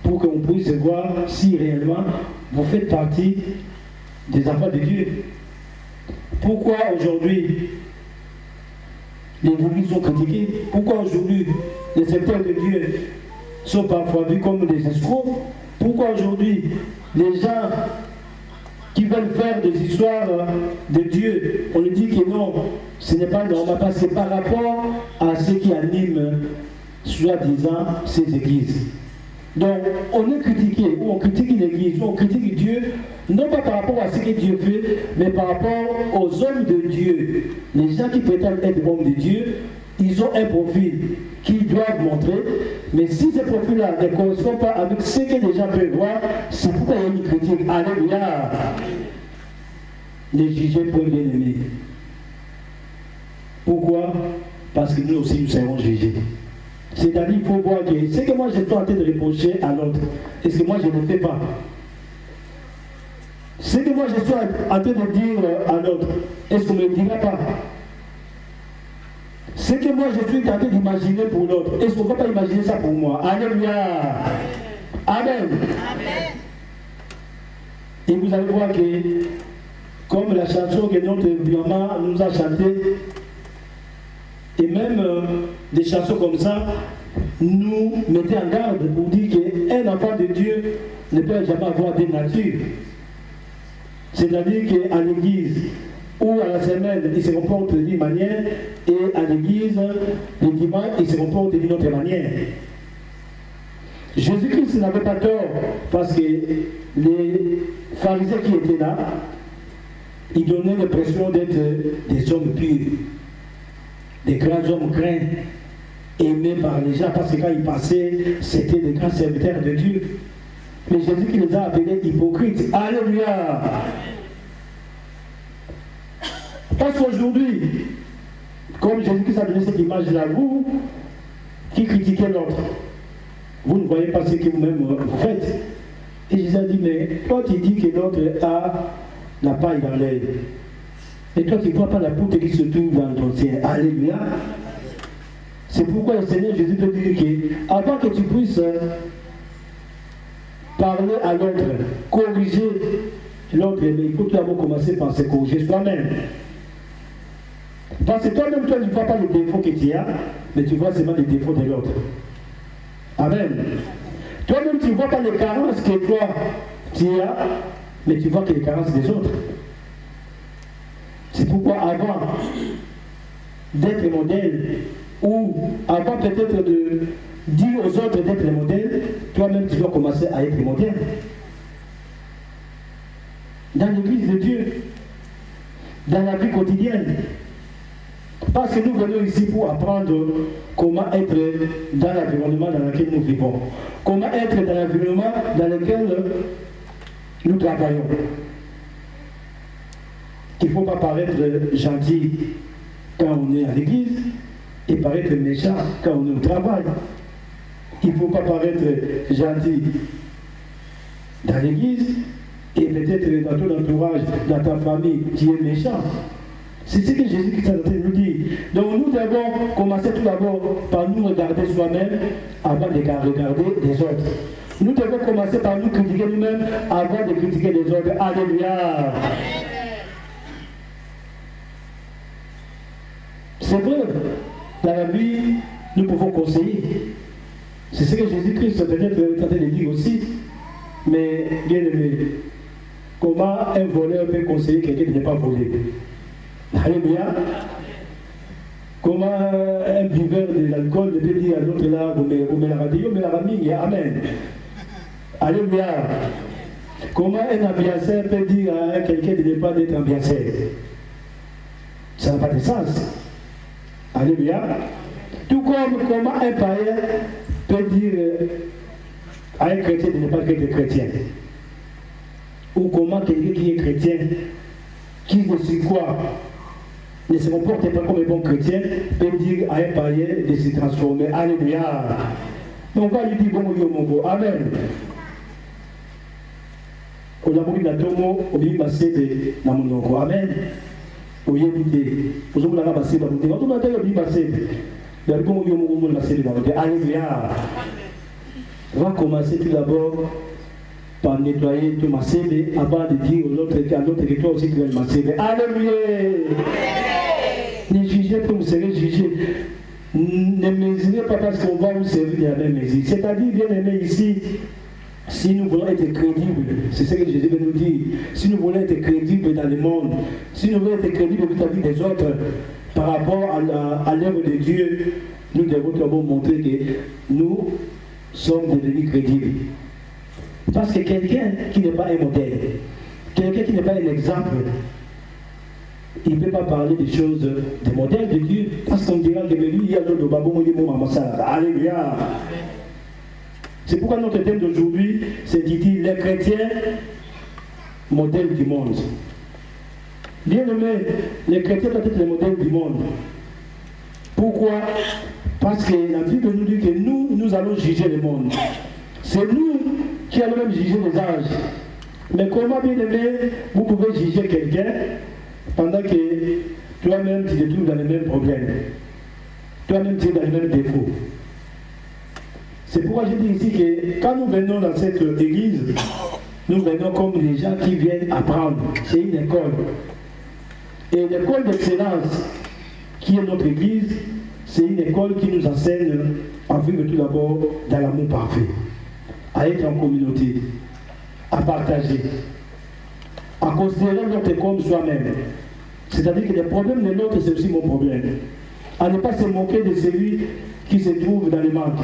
pour qu'on puisse voir si réellement vous faites partie des enfants de Dieu. Pourquoi aujourd'hui les églises sont critiquées? Pourquoi aujourd'hui les secteurs de Dieu sont parfois vus comme des escrocs? Pourquoi aujourd'hui les gens qui veulent faire des histoires de Dieu, on nous dit que non, ce n'est pas normal, parce que c'est par rapport à ce qui anime, soi-disant, ces églises. Donc, on est critiqué, ou on critique une église, ou on critique Dieu, non pas par rapport à ce que Dieu fait, mais par rapport aux hommes de Dieu. Les gens qui prétendent être hommes de Dieu, ils ont un profil qu'ils doivent montrer, mais si ce profil-là ne correspond pas avec ce que les gens peuvent voir, c'est pourquoi il y a une critique. Alléluia. Les juger pour bien aimer. Pourquoi? Parce que nous aussi nous serons jugés. C'est-à-dire qu'il faut voir que ce que moi je suis en train de reprocher à l'autre, est-ce que moi je ne le fais pas? Ce que moi je suis en train de dire à l'autre, est-ce qu'on ne me le dira pas? Ce que moi je suis en train d'imaginer pour l'autre, est-ce qu'on ne va pas imaginer ça pour moi? Alléluia. Amen. Amen. Et vous allez voir que, comme la chanson que notre maman nous a chantée, et même des chansons comme ça, nous mettaient en garde pour dire qu'un enfant de Dieu ne peut jamais avoir des natures. C'est-à-dire qu'à l'église ou à la semaine, il se comporte d'une manière, et à l'église, le dimanche, il se comporte d'une autre manière. Jésus-Christ n'avait pas tort, parce que les pharisiens qui étaient là, ils donnaient l'impression d'être des hommes purs, des grands hommes craints, aimés par les gens, parce que quand ils passaient, c'était des grands serviteurs de Dieu. Mais Jésus qui les a appelés hypocrites. Alléluia. Parce qu'aujourd'hui, comme Jésus-Christ a donné cette image-là, vous qui critiquez l'autre, vous ne voyez pas ce que vous-même vous faites. Et Jésus a dit, mais toi tu dis que l'autre a la paille dans l'œil. Et toi tu ne vois pas la poutre qui se trouve dans ton sien. Alléluia. C'est pourquoi le Seigneur Jésus te dit que avant que tu puisses parler à l'autre, corriger l'autre, il faut tout d'abord commencer par se corriger soi-même. Parce que toi-même, toi, tu ne vois pas les défauts que tu as, mais tu vois seulement les défauts de l'autre. Amen. Toi-même, tu ne vois pas les carences que toi, tu as, mais tu vois que les carences des autres. C'est pourquoi avant d'être modèle, ou avant peut-être de dire aux autres d'être les modèles, toi-même tu dois commencer à être modèle. Dans l'église de Dieu, dans la vie quotidienne. Parce que nous venons ici pour apprendre comment être dans l'environnement dans lequel nous vivons. Comment être dans l'environnement dans lequel nous travaillons. Il ne faut pas paraître gentil quand on est à l'église et paraître méchant quand on est au travail. Il ne faut pas paraître gentil dans l'église et peut-être dans ton entourage, dans ta famille, tu es méchant. C'est ce que Jésus-Christ est en train de nous dire. Donc nous devons commencer tout d'abord par nous regarder soi-même avant de regarder les autres. Nous devons commencer par nous critiquer nous-mêmes avant de critiquer les autres. Alléluia. C'est vrai, dans la vie, nous pouvons conseiller. C'est ce que Jésus-Christ peut-être est en train de dire aussi. Mais bien aimé, comment un voleur peut conseiller quelqu'un qui n'est pas volé? Alléluia. Comment un buveur de l'alcool peut dire à l'autre là, vous me la radio, mais la ramille, amen. Alléluia. Comment un ambianceur peut dire à quelqu'un de ne pas être ambianceur? Ça n'a pas de sens. Alléluia. Tout comme comment un païen peut dire à un chrétien de ne pas être chrétien. Ou comment quelqu'un qui est chrétien, qui ne sait quoi, ne se comporte pas comme un bon chrétien, peut dire à un païen de se transformer. Alléluia. On va lui dire bon Dieu mon beau. Amen. On a beaucoup d'atomo, on dit passer dans mon nom. Amen. On y éviter. Vous avez la passer dans mon nom. On a dit passer. Il y a bon Dieu mon beau passer dans mon nom. Alléluia. On va commencer tout d'abord par nettoyer tout ma CV avant de dire aux autres que toi aussi tu veux ma CV. Alléluia. Ne jugez pas, vous serez jugé. Ne mesurez pas parce qu'on va vous servir de la même mesure. C'est-à-dire, bien aimé ici, si nous voulons être crédibles, c'est ce que Jésus veut nous dire, si nous voulons être crédibles dans le monde, si nous voulons être crédibles vis-à-vis des autres par rapport à l'œuvre de Dieu, nous devons d'abord montrer que nous sommes devenus crédibles. Parce que quelqu'un qui n'est pas un modèle, quelqu'un qui n'est pas un exemple, il ne peut pas parler des choses, des modèles de Dieu, parce qu'on dira que lui, il y a le babou, alléluia. C'est pourquoi notre thème d'aujourd'hui s'intitule Les chrétiens, modèles du monde. Bien aimé, les chrétiens doivent être les modèles du monde. Pourquoi? Parce que la Bible nous dit que nous allons juger le monde. C'est nous qui allons même juger les anges. Mais comment, bien aimé, vous pouvez juger quelqu'un pendant que toi-même tu te trouves dans les mêmes problèmes? Toi-même tu es dans les mêmes défauts. C'est pourquoi je dis ici que quand nous venons dans cette église, nous venons comme les gens qui viennent apprendre. C'est une école. Et l'école d'excellence qui est notre église, c'est une école qui nous enseigne à vivre tout d'abord dans l'amour parfait, à être en communauté, à partager, à considérer l'autre comme soi-même. C'est-à-dire que les problèmes de l'autre, c'est aussi mon problème. À ne pas se moquer de celui qui se trouve dans les manques.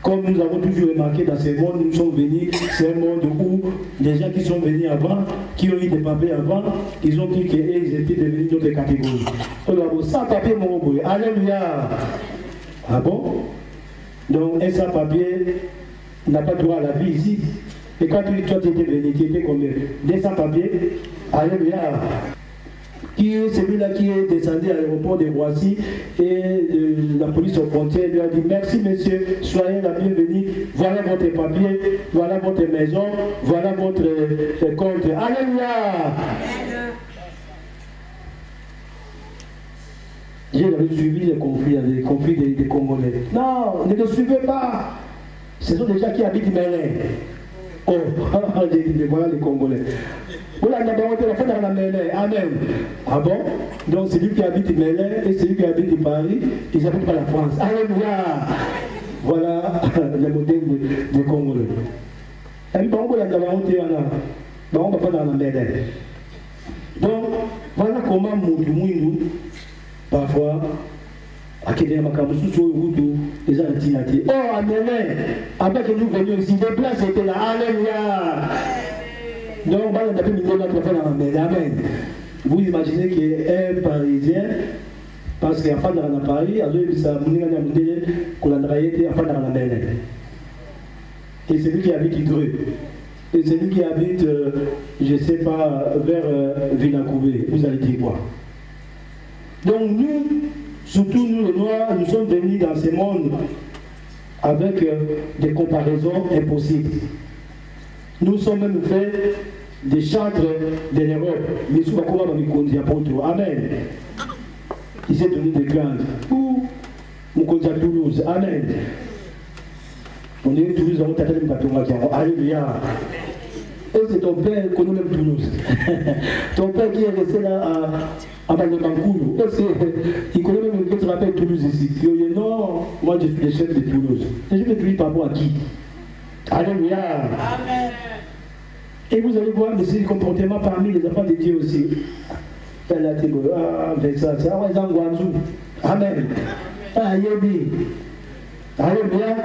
Comme nous avons toujours remarqué dans ce monde, nous sommes venus, c'est un monde où les gens qui sont venus avant, qui ont eu des papiers avant, ils ont dit qu'ils étaient devenus d'autres catégories. Alors, sans papier, mon beau, alléluia. Ah bon? Donc, un sans papier n'a pas droit à la vie ici. Et quand toi tu étais venu, tu étais combien? Des sans papiers? Alléluia. Qui est celui-là qui est descendu à l'aéroport de Roissy et la police aux frontières lui a dit merci monsieur, soyez la bienvenue, voilà votre papier, voilà votre maison, voilà votre compte. Alléluia. J'ai suivi les conflits des Congolais. Non, ne les suivez pas. Ce sont des gens qui habitent Mélin. Oh, j'ai dit, voilà les Congolais. Voilà, Amen. Ah bon? Donc celui qui habite Mélé et celui qui habite Paris, ils n'habitent pas la France. Alléluia! Voilà le modèle des Congolais. Et bon, on va faire dans la Mélé. Donc, voilà comment Moudou, parfois, à quel moment les gens ont oh, Amen, après que nous venions ici, les places étaient là, alléluia. Donc, on va faire notre affaire dans la Mélé, amen. Vous imaginez qu'un Parisien, parce qu'il y a pas dans Paris, alors il s'est amené à la Mélé. Et celui qui habite Idreux. Et celui qui habite, je ne sais pas, vers Vinakoubé, vous allez dire quoi? Donc nous, surtout nous les Noirs, nous sommes venus dans ce monde avec des comparaisons impossibles. Nous sommes même fait des chantres de l'Europe. Mais souvent, comment on va me apôtre? Amen. Il s'est donné des grandes. Ou Moukondia Toulouse. Amen. On est Toulouse, on t'a fait un alléluia. Et c'est ton père qu'on nous même Toulouse. Ton père qui est resté là à Malemakoulou. Il connaît même que tu rappelles Toulouse ici. Il dit non, moi je suis le chef de Toulouse. Et je ne vais par rapport à qui? Alléluia. Amen. Et vous allez voir mais c'est le comportement parmi les enfants de Dieu aussi. Amen. Alléluia.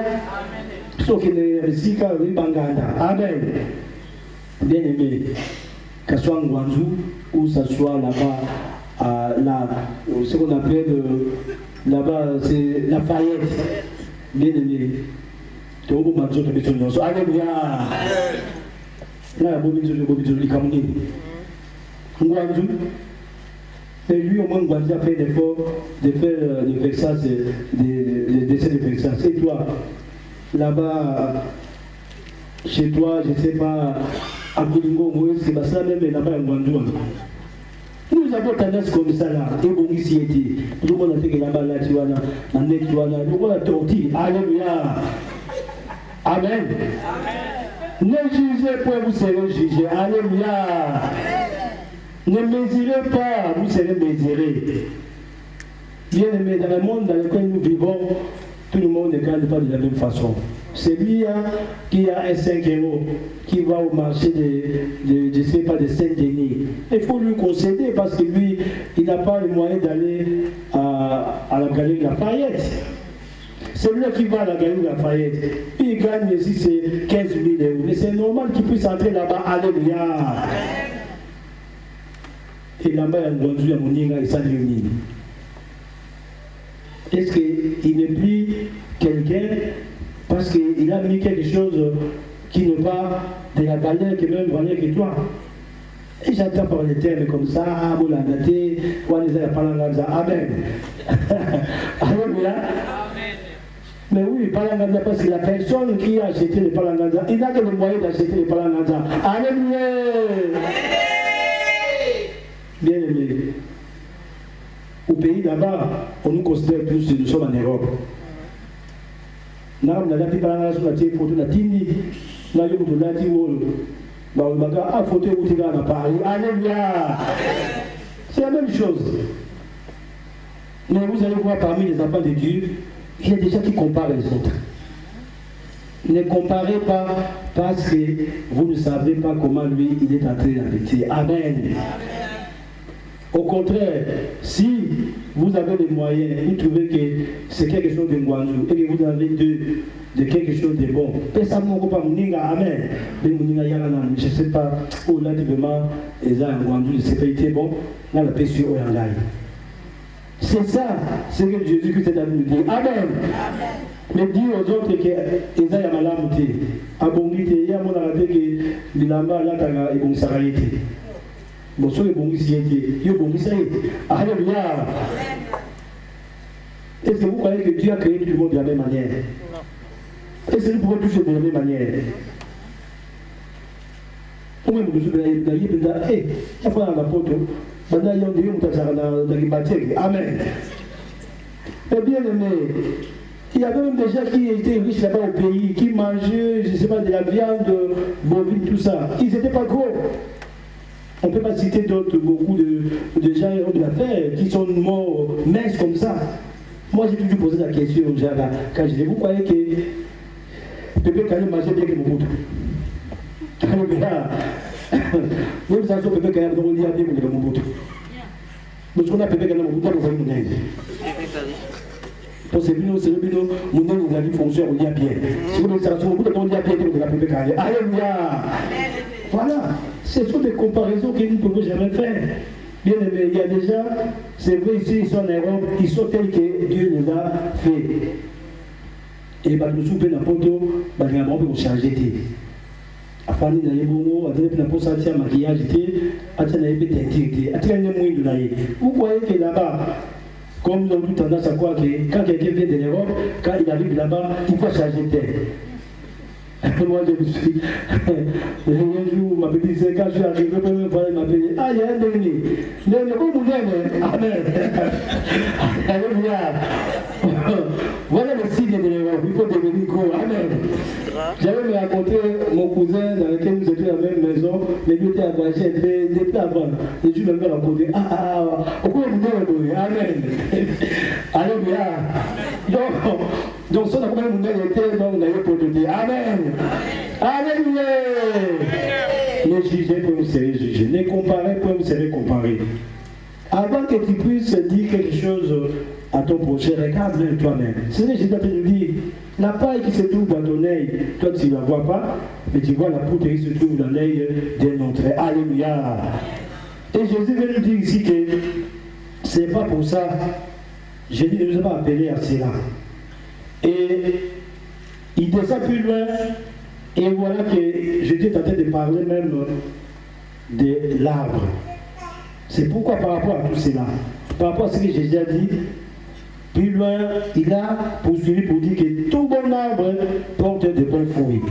Sauf qu'il est ici, amen. Bien aimé, que ce soit en Guangzhou ou ça soit là-bas, ce qu'on appelle là-bas, c'est la Fayette. Bien aimé. Alléluia. Là, Guangzhou. Et lui, au moins, Guangzhou a fait l'effort de faire le Vexas, des décès de Vexas. Et toi, là-bas, chez toi, je ne sais pas, à Koulingo, c'est pas ça même, là-bas, à Guangzhou. Nous avons tendance comme ça là, et bon, ici, tout le monde a fait que là-bas, là, tu vois, là, en net, tu vois, là, tout le monde a tortillé. Alléluia. Amen. Ne jugez point, vous serez jugés. Alléluia. Ne mesurez pas, vous serez mesurés. Bien aimé, dans le monde dans lequel nous vivons, tout le monde ne gagne pas de la même façon. Celui qui a un 5 €, qui va au marché de sais pas, de Saint-Denis, il faut lui concéder parce que lui, il n'a pas le moyen d'aller à la galerie Lafayette. Celui-là qui va à la galerie Lafayette, il gagne ici c'est 15 000 €. Mais c'est normal qu'il puisse entrer là-bas. Alléluia. Et là-bas, il y a un Dieu à Moninga et Saint-Denis. Est-ce qu'il n'est plus quelqu'un parce qu'il a mis quelque chose qui n'est pas de la valeur, qui est même valeur que toi? Et j'entends par les termes comme ça, Amen. Alléluia. Mais oui, Palanganza, parce que la personne qui a acheté le Palanganza, il n'a que le moyen d'acheter le Palanganza. Alléluia. Bien aimé. Au pays là-bas, on nous considère plus que nous sommes en Europe. Nous avons des photos de Tini, nous avons des photos de Paris. Alléluia. C'est la même chose. Mais vous allez voir parmi les enfants de Dieu, il y a des gens qui comparent les autres. Ne comparez pas parce que vous ne savez pas comment lui il est entré dans le métier. Amen. Au contraire, si vous avez les moyens, vous trouvez que c'est quelque chose de Guangzhou et que vous avez de quelque chose de bon, amen. Je ne sais pas où là, vraiment, Guangzhou, je ne sais pas, il était bon, là, la paix sur Oyangay. C'est ça, c'est que Jésus-Christ est à nous dire. Amen. Mais dire aux autres que ils aient malamu te, abongite, il y a mon arrêté que l'amba là t'as et bon sarayete. Bon soit bon ici était, yo bon ici. Alléluia. Est-ce que vous croyez que Dieu a créé tout le monde de la même manière? Est-ce que nous pouvons toucher de la même manière? Au même que je vais dire, il y a pas la porte. Amen. Mais bien aimé, il y avait même des gens qui étaient riches là-bas au pays, qui mangeaient, je ne sais sais pas, de la viande bovine, tout ça. Ils n'étaient pas gros. On ne peut pas citer beaucoup de gens de l'affaire qui sont morts minces comme ça. Moi, j'ai toujours posé la question quand je dis, vous croyez que Pépé Kane mangeait bien que Mobutu? Nous savons Pépé Kane on lit bien que Mobutu. Nous qu'on a Pépé Kane Mobutu, nous avons une pour ces bino, c'est le bino, mon nom, nous avons fonction, on lit bien. Si vous avez un Mobutu, on lit bien que la Pépé Kane. Alléluia! Voilà, ce sont des comparaisons que nous ne pouvons jamais faire. Bien aimé, il y a déjà, c'est vrai ici, ils sont en Europe, ils sont tels que Dieu les a fait. Et nous sommes n'importe où, nous avons changé. Afin de nous bon, nous avons sorti un maquillage, vous voyez que là-bas, comme nous avons tendance à croire que quand quelqu'un vient de l'Europe, quand il arrive là-bas, il faut changer de tête. Moi je me suis un jour ma petite quand je suis arrivé la première fois il m'a dit ah il y a un dernier amen alléluia voilà le signe de l'Europe il faut devenir gros amen. J'avais me raconté mon cousin dans lequel nous étions dans la même maison mais lui était âgé il était avant et je me raconté au cours du amen alléluia donc ça n'a pas même été donc on avait protégé amen. Alléluia. Ne jugez pas, vous serez jugé. Ne comparez pas, vous serez comparé. Avant que tu puisses dire quelque chose à ton prochain, regarde toi-même. C'est ce que j'ai tenté de dire. La paille qui se trouve dans ton œil, toi tu ne la vois pas, mais tu vois la poutre qui se trouve dans l'œil d'un autre. Alléluia. Et Jésus vient nous dire ici que ce n'est pas pour ça. Jésus ne nous a pas appelés à cela. Et il descend plus loin, et voilà que Jésus est en train de parler même de l'arbre. C'est pourquoi par rapport à tout cela, par rapport à ce que Jésus a dit, plus loin, il a poursuivi pour dire que tout bon arbre porte de bons fruits.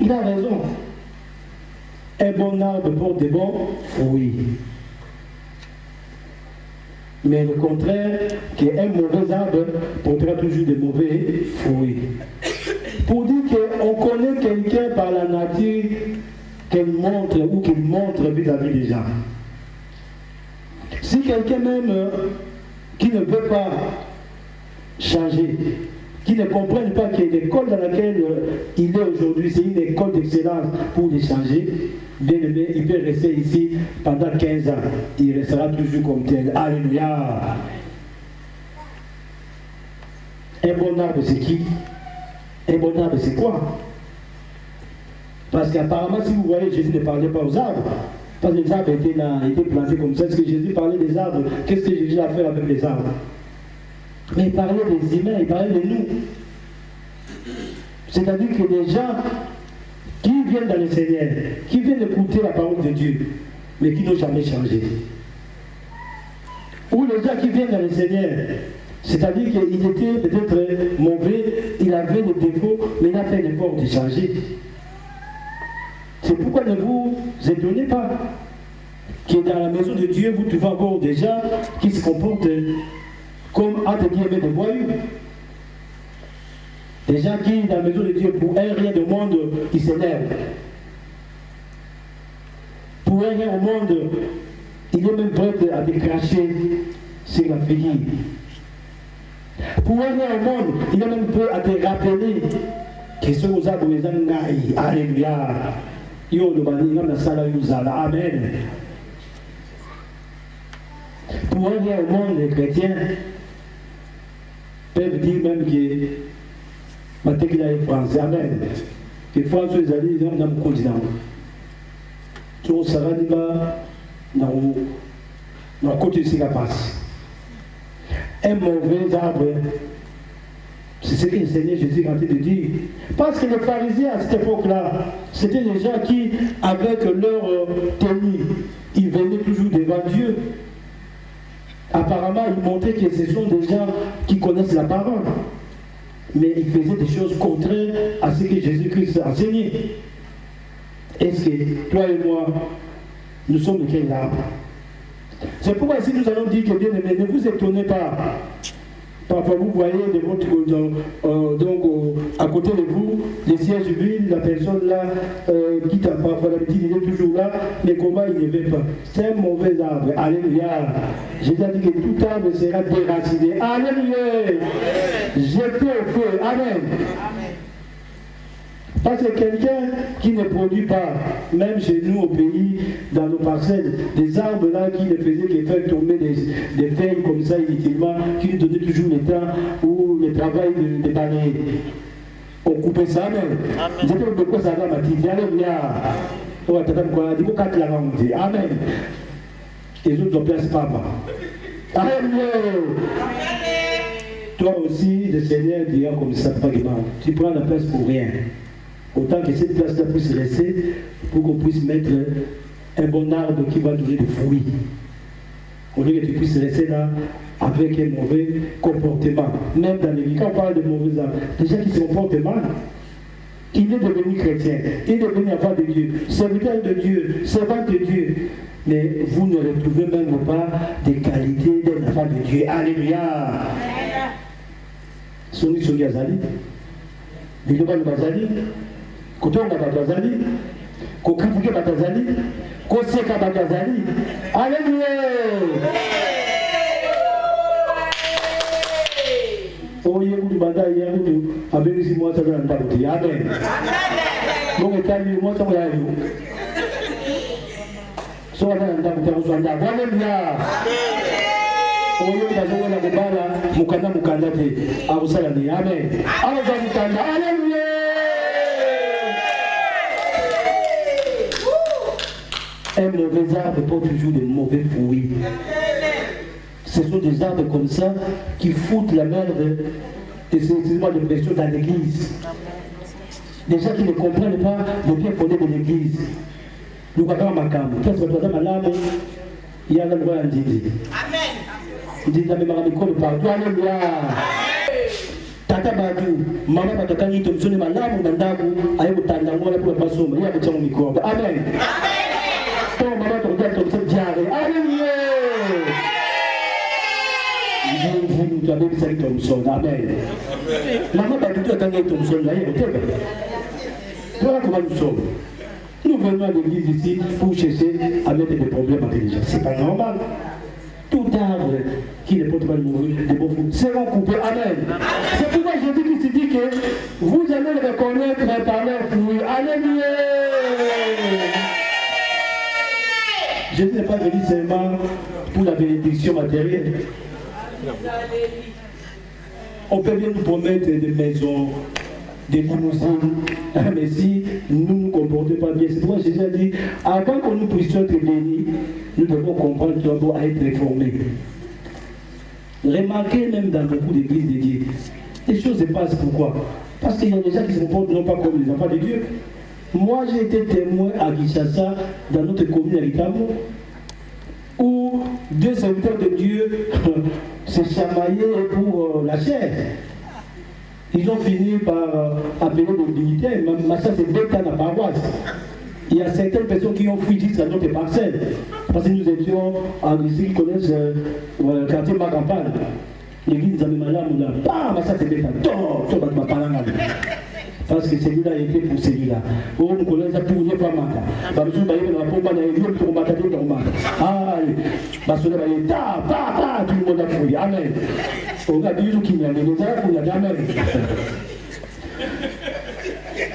Il a raison. Un bon arbre porte de bons fruits. Mais le contraire, qu'un mauvais arbre portera toujours de mauvais fruits. Pour dire qu'on connaît quelqu'un par la nature qu'elle montre ou qu'il montre vis-à-vis des gens. Si quelqu'un même qui ne veut pas changer, qui ne comprenne pas que l'école dans laquelle il est aujourd'hui, c'est une école d'excellence pour les changer, bien aimé, il peut rester ici pendant 15 ans. Il restera toujours comme tel. Alléluia. Un bon arbre, c'est qui? Un bon arbre, c'est quoi? Parce qu'apparemment, si vous voyez, Jésus ne parlait pas aux arbres. Parce que les arbres étaient plantés comme ça. Est-ce que Jésus parlait des arbres? Qu'est-ce que Jésus a fait avec les arbres? Mais il parlait des humains, il parlait de nous. C'est-à-dire que les gens qui viennent dans le Seigneur, qui viennent écouter la parole de Dieu, mais qui n'ont jamais changé. Ou les gens qui viennent dans le Seigneur, c'est-à-dire qu'il était peut-être mauvais, il avait des défauts, mais il a fait l'effort de changer. C'est pourquoi ne vous étonnez pas que dans la maison de Dieu, vous trouvez encore des gens qui se comportent comme entre guillemets des voyous. Des gens qui, dans la maison de Dieu, pour un rien de monde, ils s'élèvent. Pour un rien au monde, il est même prêt à te cracher sur la figure. Pour un rien au monde, il est même prêt à te rappeler que ce aux arbres les angaï. Alléluia. Yo le bani, il a sala yuzala. Amen. Pour un rien au monde, les chrétiens peuvent dire même que Matekila est français, amen. Que François les alliés, ils ont un continent. Tu vois, ça va dire dans le côté de ce qui passe. Un mauvais arbre, c'est ce que le Seigneur Jésus est en train de dire. Parce que les pharisiens à cette époque-là, c'était des gens qui, avec leur tenue, ils venaient toujours devant Dieu. Apparemment, ils montraient que ce sont des gens qui connaissent la parole. Mais ils faisaient des choses contraires à ce que Jésus-Christ a enseigné. Est-ce que toi et moi, nous sommes de quel arbre? C'est pourquoi ici nous allons dire que bien aimé, ne vous étonnez pas. Parfois vous voyez de votre, à côté de vous les sièges vides, la personne là qui t'a pas l'habitude, il est toujours là, mais comment il ne veut pas. C'est un mauvais arbre. Alléluia. J'ai déjà dit que tout arbre sera déraciné. Alléluia. Jeté au feu. Amen. Parce que quelqu'un qui ne produit pas, même chez nous au pays, dans nos parcelles, des arbres là qui ne faisaient que faire tomber des feuilles comme ça inutilement, qui nous donnaient toujours le temps ou le travail de balayer. On coupait ça même. J'étais de quoi ça va ma petite. Alléluia. On va t'attendre quoi. Dis-moi quand la langue dit. Amen. Et les autres ne placent pas. Alléluia. Toi aussi, le Seigneur dira comme ça, pas de mal. Tu prends la place pour rien. Autant que cette place-là puisse rester pour qu'on puisse mettre un bon arbre qui va donner des fruits. Au lieu que tu puisses rester là avec un mauvais comportement. Même dans les quand on parle de mauvais arbres, déjà qui se comportent mal, il est devenu chrétien, il est devenu enfant de Dieu, serviteur de Dieu, servant de Dieu. Mais vous ne retrouvez même pas des qualités d'un enfant de Dieu. Alléluia. Songi Songi Azali. Biloba Bazali. Kotonga Bazali. Kokritiquer Bazali. Koseka Bazali. Alléluia. Oye, vous demandez hier, vous avez dit moi ça dans la boutique. Amen. Donc, moi ça va aller. So on a un dame qui a Alléluia. Oye, vous avez la bobala, mukanda te. Amen. Amen. Alléluia. Un mauvais arbre porte toujours de mauvais fruits. Ce sont des arbres comme ça qui foutent la merde de pression dans l'église. Des gens qui ne comprennent pas le bien fondé de l'église. Nous avons ma cam. Qu'est-ce que tu as dit? Il y a un droit à dire. Amen. Il dit, mais ma micro partout. Alléluia. Tata Badou, maman Tata Ni, tu me sonnes ma lame, ma dame, aïe, tu t'as l'amour pour la passion. Il y a un micro. Amen. Ton maman te regarde comme ça, diarrhée. Alléluia. Tu as même ça avec Thompson. Amen. Maman va tout attendre avec Thompson. Voilà comment nous sommes. Nous venons à l'église ici pour chercher à mettre des problèmes intelligents. C'est pas normal. Tout arbre qui ne porte pas le mauvais, des bons fruits, seront coupés. Amen. C'est pourquoi Jésus dit que vous allez le reconnaître par leurs fruits. Alléluia. Jésus n'est pas venu seulement pour la bénédiction matérielle. On peut bien nous promettre des maisons, des limousines, mais si nous ne nous comportons pas bien, c'est pourquoi Jésus a dit, avant que nous puissions être bénis, nous devons comprendre que nous devons être réformés. Remarquez même dans beaucoup d'églises de Dieu, les choses se passent pourquoi? Parce qu'il y a des gens qui se comportent non pas comme les enfants de Dieu. Moi j'ai été témoin à Kinshasa, dans notre commune à Litamo, où deux serviteurs de Dieu se chamaillaient pour la chair. Ils ont fini par appeler nos dignitaires. Mais ça, c'est 2 ans à paroisse. Il y a certaines personnes qui ont fui jusqu'à notre parcelle. Parce que nous étions en ici qui connaissent le quartier Magampane. L'église nous a mis là, bah, ça c'est 2 ans. Parce que celui-là était pour celui-là. Oh, nous connaissons ça pour les femmes. Bah, nous sommes dans la pompe, on a eu le pour mater dans le monde. Ah, bah, cela va être ta, tout le monde a fouillé. Amen. On a dit qu'il y a des gens qui ont jamais.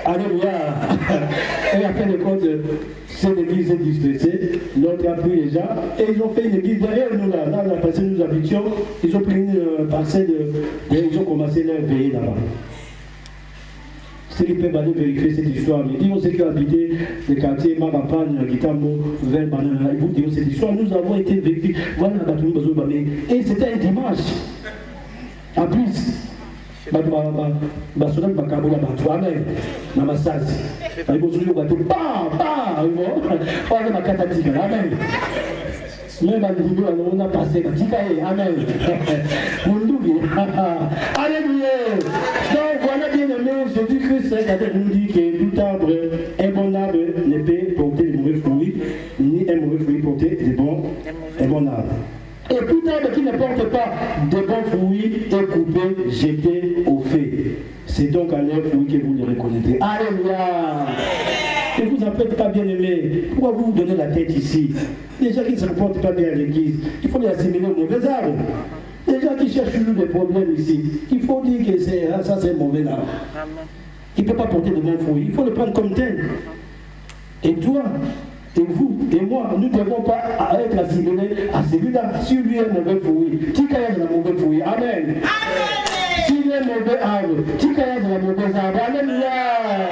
Alléluia. Et à fin de compte, cette église est dispersée. L'autre a pris les gens. Et ils ont fait une église derrière nous là. Là, la parcelle nous habitions. Ils ont pris une parcelle. Ils ont commencé leur veiller là-bas. Ceux qui peuvent aller vérifier cette histoire, mais disons ceux qui ont habité le quartier Magampane, Gitambo, vers Banana, ils vous diront cette histoire. Nous avons été vécus. Voilà, et c'était un dimanche. En plus, basona makambo ya bato amen na masasi ayibozuli bato ba makata tika amen même bandingo on a passé tika amen mundugi alléluia. Donc voilà, bien aimé, Jésus-Christ nous dit que tout arbre, un bon arbre ne peut porter de mauvais fruits, ni un mauvais fruit porter de un bon arbre. Et Et tout arbre qui ne porte pas de bons fruits est coupé, jeté au feu. C'est donc à leurs fruits que vous les reconnaîtrez. Alléluia! Et vous n'en faites pas bien aimé. Pourquoi vous vous donnez la tête ici? Les gens qui ne se comportent pas bien à l'église, il faut les assimiler aux mauvais arbres. Les gens qui cherchent toujours des problèmes ici, il faut dire que ça c'est un mauvais arbre. Il ne peut pas porter de bons fruits, il faut le prendre comme tel. Et toi, et vous, et moi, nous ne devons pas être assimilés à celui-là. Si lui est mauvais fruit, qui caille dans la mauvaise fruit? Amen. S'il est mauvais arbre, qui caille dans la mauvaise arbre? Alléluia.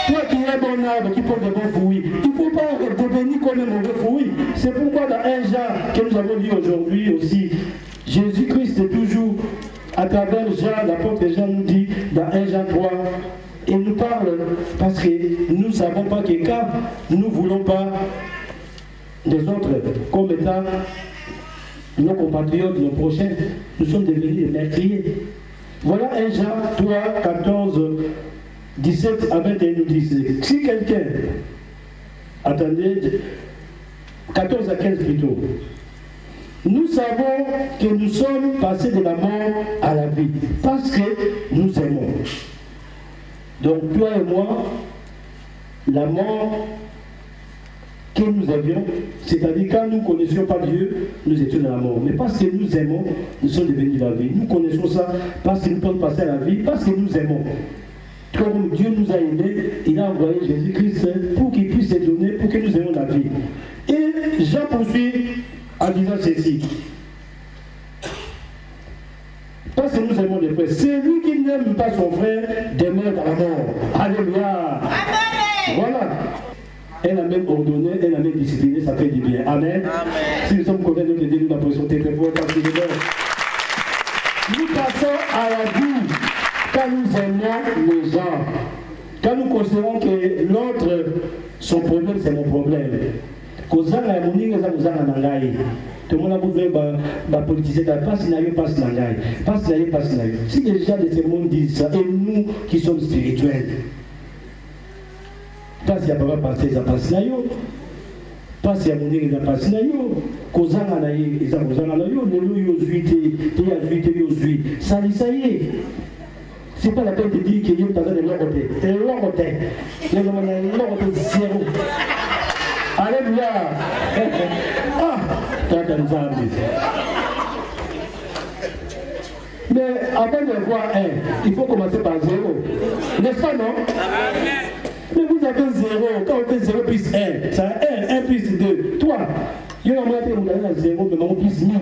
Toi qui es bon arbre, qui porte de bons fruits, il ne faut pas devenir comme un mauvais fruit. C'est pourquoi dans 1 Jean, que nous avons lu aujourd'hui aussi, Jésus-Christ est toujours, à travers Jean, l'apôtre Jean nous dit, dans 1 Jean 3, il nous parle parce que nous ne savons pas que quand nous ne voulons pas des autres comme étant nos compatriotes, nos prochains, nous sommes devenus des meurtriers. Voilà 1 Jean 3, 14, 17 à 21 nous dit, si quelqu'un, attendez, 14 à 15 plutôt, nous savons que nous sommes passés de la mort à la vie, parce que nous aimons. Donc toi et moi, la mort que nous avions, c'est-à-dire quand nous ne connaissions pas Dieu, nous étions dans la mort. Mais parce que nous aimons, nous sommes devenus la vie. Nous connaissons ça parce que nous sommes passés à la vie, parce que nous aimons. Comme Dieu nous a aimés, il a envoyé Jésus-Christ pour qu'il puisse se donner, pour que nous ayons la vie. Et Jean poursuit en disant ceci. Parce que nous aimons les frères. Celui qui n'aime pas son frère demeure dans la mort. Alléluia. Amen. Voilà. Elle a même ordonné, elle a même discipliné, ça fait du bien. Amen. Amen. Si nous sommes contents de nous aider, nous l'appressons très très fort. Nous passons à la vie quand nous aimons les gens. Quand nous considérons que l'autre, son problème, c'est mon problème. Tout le monde a voulu politiser, si les gens de ce monde disent ça, et nous qui sommes spirituels, parce qu'il y a pas passé, ça passe là, parce qu'il y a mon nez, ça passe là, Kozanga na ye, ça Kozanga na yo, le loup yo zui, ça y est. C'est pas la peine de dire qu'il y a pas de l'autre. C'est l'autre. Il y a l'autre zéro. Alléluia. Ah, mais avant de voir un, il faut commencer par zéro. N'est-ce pas, non? Mais vous avez zéro. Quand on fait 0 plus 1, ça a 1 plus 2. Toi, il y a un moment où vous avez 0, mais on plus 1000.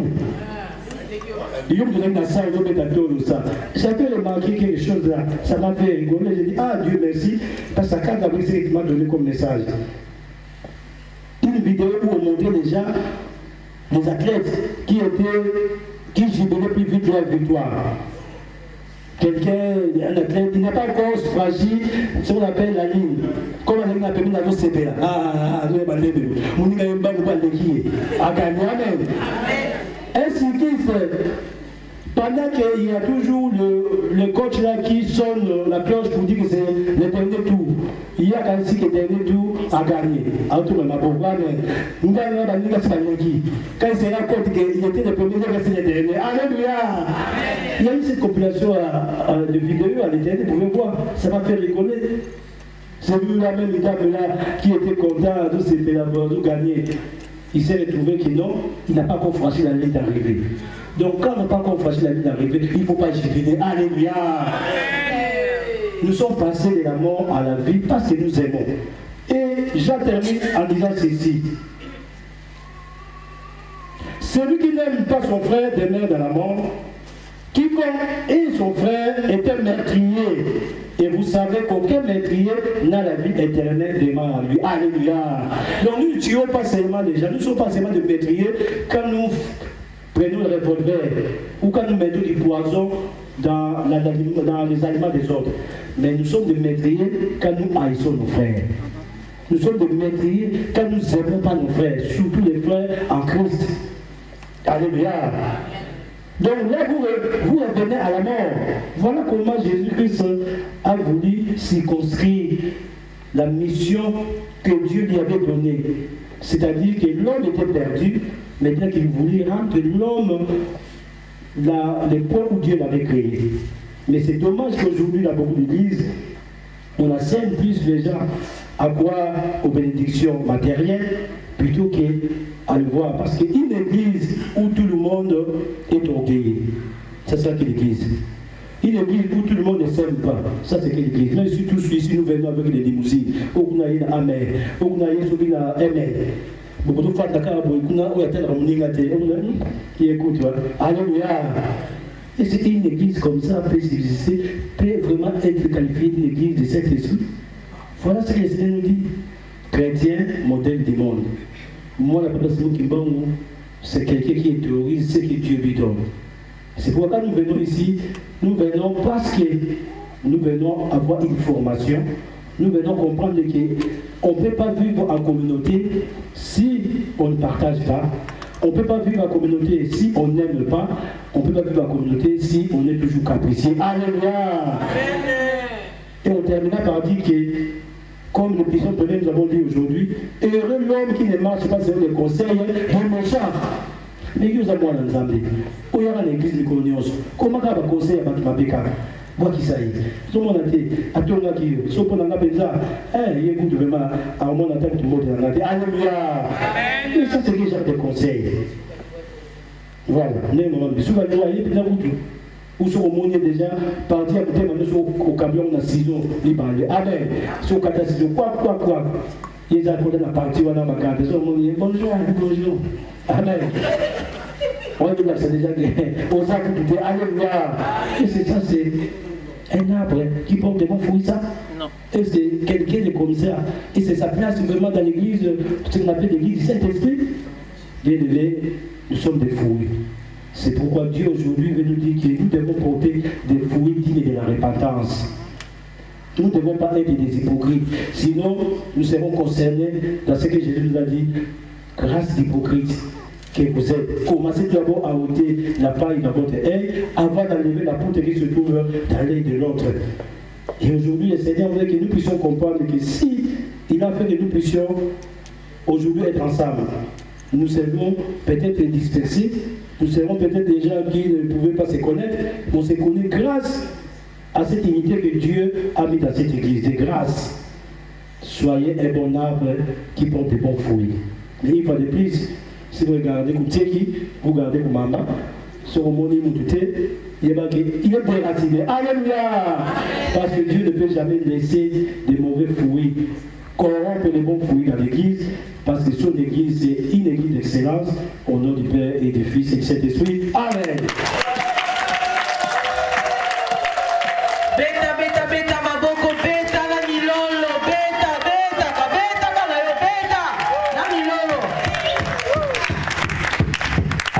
J'avais remarqué quelque chose là, ça m'a fait rigoler. J'ai dit, ah Dieu merci, parce que quand Gabriel m'a donné comme message. Une vidéo où on montrait les gens, les athlètes qui jubilaient plus vite leur victoire. Quelqu'un, un athlète, il n'est pas encore fragile, ce qu'on appelle la ligne. Comme on a appelé la CPA. Un cycliste, pendant qu'il y a toujours le coach là qui sonne la cloche pour dire que c'est le dernier tour, il y a quand même que le dernier tour a gagné. Quand il s'est rendu compte qu'il était le premier, il restait le dernier. Alléluia! Il y a eu cette compilation de vidéos à l'intérieur, vous pouvez voir, ça m'a fait rigoler. C'est lui-là même, une dame là, qui était content de se faire gagner. Il s'est retrouvé que non, il n'a pas encore franchi la ligne d'arrivée. Donc quand on n'a pas encore franchi la ligne d'arrivée, il ne faut pas jubiler. Alléluia! Nous sommes passés de la mort à la vie parce que nous aimons. Et j'en termine en disant ceci. Celui qui n'aime pas son frère demeure dans la mort. Quiconque et son frère est un meurtrier. Et vous savez qu'aucun meurtrier n'a la vie éternelle devant lui. Alléluia. Donc nous ne tuons pas seulement les gens, nous ne sommes pas seulement des meurtriers quand nous prenons le revolver ou quand nous mettons du poison dans les aliments des autres. Mais nous sommes des meurtriers quand nous haïssons nos frères. Nous sommes des meurtriers quand nous n'aimons pas nos frères, surtout les frères en Christ. Alléluia. Donc là, vous revenez à la mort. Voilà comment Jésus-Christ a voulu circonscrire la mission que Dieu lui avait donnée. C'est-à-dire que l'homme était perdu, maintenant qu'il voulait rendre l'homme le point où Dieu l'avait créé. Mais c'est dommage qu'aujourd'hui, dans beaucoup d'églises, on enseigne plus les gens à croire aux bénédictions matérielles plutôt qu'à le voir. Parce qu'une église où tout le monde est orgueilleux, c'est ça qu'est l'église. Une église où tout le monde ne s'aime pas, ça c'est quelle église. Mais surtout ici, nous venons avec des limousines. On a une amen, on a une amen. Beaucoup de fois, alléluia. Et c'est une église comme ça peut exister, peut vraiment être qualifiée d'une église de cet esprit. Voilà ce que le Seigneur nous dit. Chrétien, modèle du monde. Moi, la personne qui bon, c'est quelqu'un qui théorise ce que Dieu lui donne. C'est pourquoi nous venons ici, nous venons parce que nous venons avoir une formation, nous venons comprendre qu'on ne peut pas vivre en communauté si on ne partage pas, on ne peut pas vivre en communauté si on n'aime pas, on ne peut pas vivre en communauté si on est toujours capricieux. Alléluia! Et on termina par dire que, comme le puissant premier nous avons dit aujourd'hui, heureux l'homme qui ne marche pas selon les conseils des méchants. Mais nous avons un ensemble. Où il y a l'église de Colonios. Comment on va conseiller à Mabeka? Moi qui ça y est. Tout le monde a été. À tout le monde qui est. Sauf qu'on a appelé ça. Il y a beaucoup de vraiment. À un moment, on a tout le monde a été. Alléluia. Et ça, c'est déjà des conseils. Voilà. Souvent, il y a des routes. Où sont au monde déjà partis à côté, maintenant au camion, on a 6 ans. Amen. Sur 4 6 ans. Quoi. Ils ont accordé la partie, on a ma carte. Bonjour. Amen. On dit c'est déjà aux arbres qui disent alléluia. Et c'est ça, c'est un arbre qui porte des bons fruits, ça. Non. Et c'est quelqu'un de comme ça. Et c'est sa place vraiment dans l'église, ce qu'on appelle l'église du Saint-Esprit. Bien élevé, nous sommes des fruits. C'est pourquoi Dieu aujourd'hui veut nous dire que nous devons porter des fruits dignes de la repentance. Nous ne devons pas être des hypocrites. Sinon, nous serons concernés dans ce que Jésus nous a dit. Grâce d'hypocrite que vous êtes. Commencez d'abord à ôter la paille dans votre œil avant d'enlever la poutre qui se trouve dans l'œil de l'autre. Et aujourd'hui, le Seigneur veut que nous puissions comprendre que si il a fait que nous puissions aujourd'hui être ensemble, nous serons peut-être dispersés, nous serons peut-être des gens qui ne pouvaient pas se connaître, on se connaît grâce à cette unité que Dieu a mis dans cette église de grâce. Soyez un bon arbre qui porte de bons fruits. Mais une fois de plus, si vous regardez comme Teki, vous regardez comme Maman, sur mon monde, il est déraciné. Alléluia! Parce que Dieu ne peut jamais laisser de mauvais fruits corrompre les bons fruits dans l'église, parce que son église, c'est une église d'excellence, au nom du Père et du Fils et du Saint-Esprit. Amen!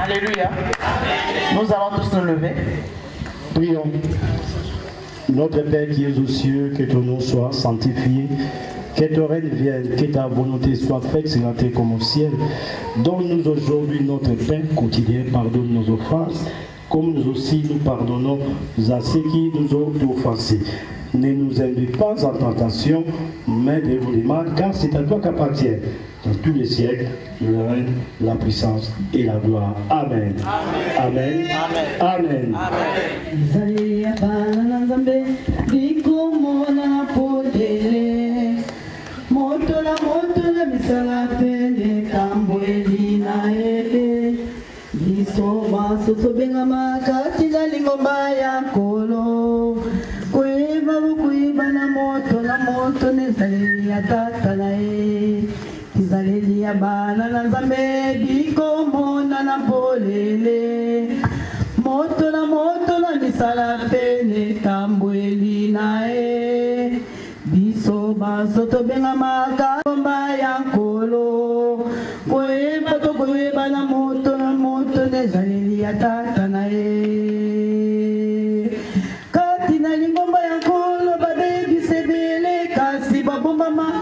Alléluia. Nous allons tous nous lever. Prions. Notre Père qui es aux cieux, que ton nom soit sanctifié, que ton règne vienne, que ta volonté soit faite sur la terre comme au ciel. Donne-nous aujourd'hui notre pain quotidien, pardonne nos offenses, comme nous aussi nous pardonnons à ceux qui nous ont offensés. Ne nous induis pas en tentation, mais délivre du mal, car c'est à toi qu'appartient dans tous les siècles le règne, la puissance et la gloire. Amen. Amen. Amen. Zalelia bana na zambe biko mona na polele moto na nisala pene tambweli nae biso baso to benga maka bomba ya nkolo kweba to kweba na moto ne zalelia tata nae kati na lingomba ya nkolo babebi sebele kasi babomba ma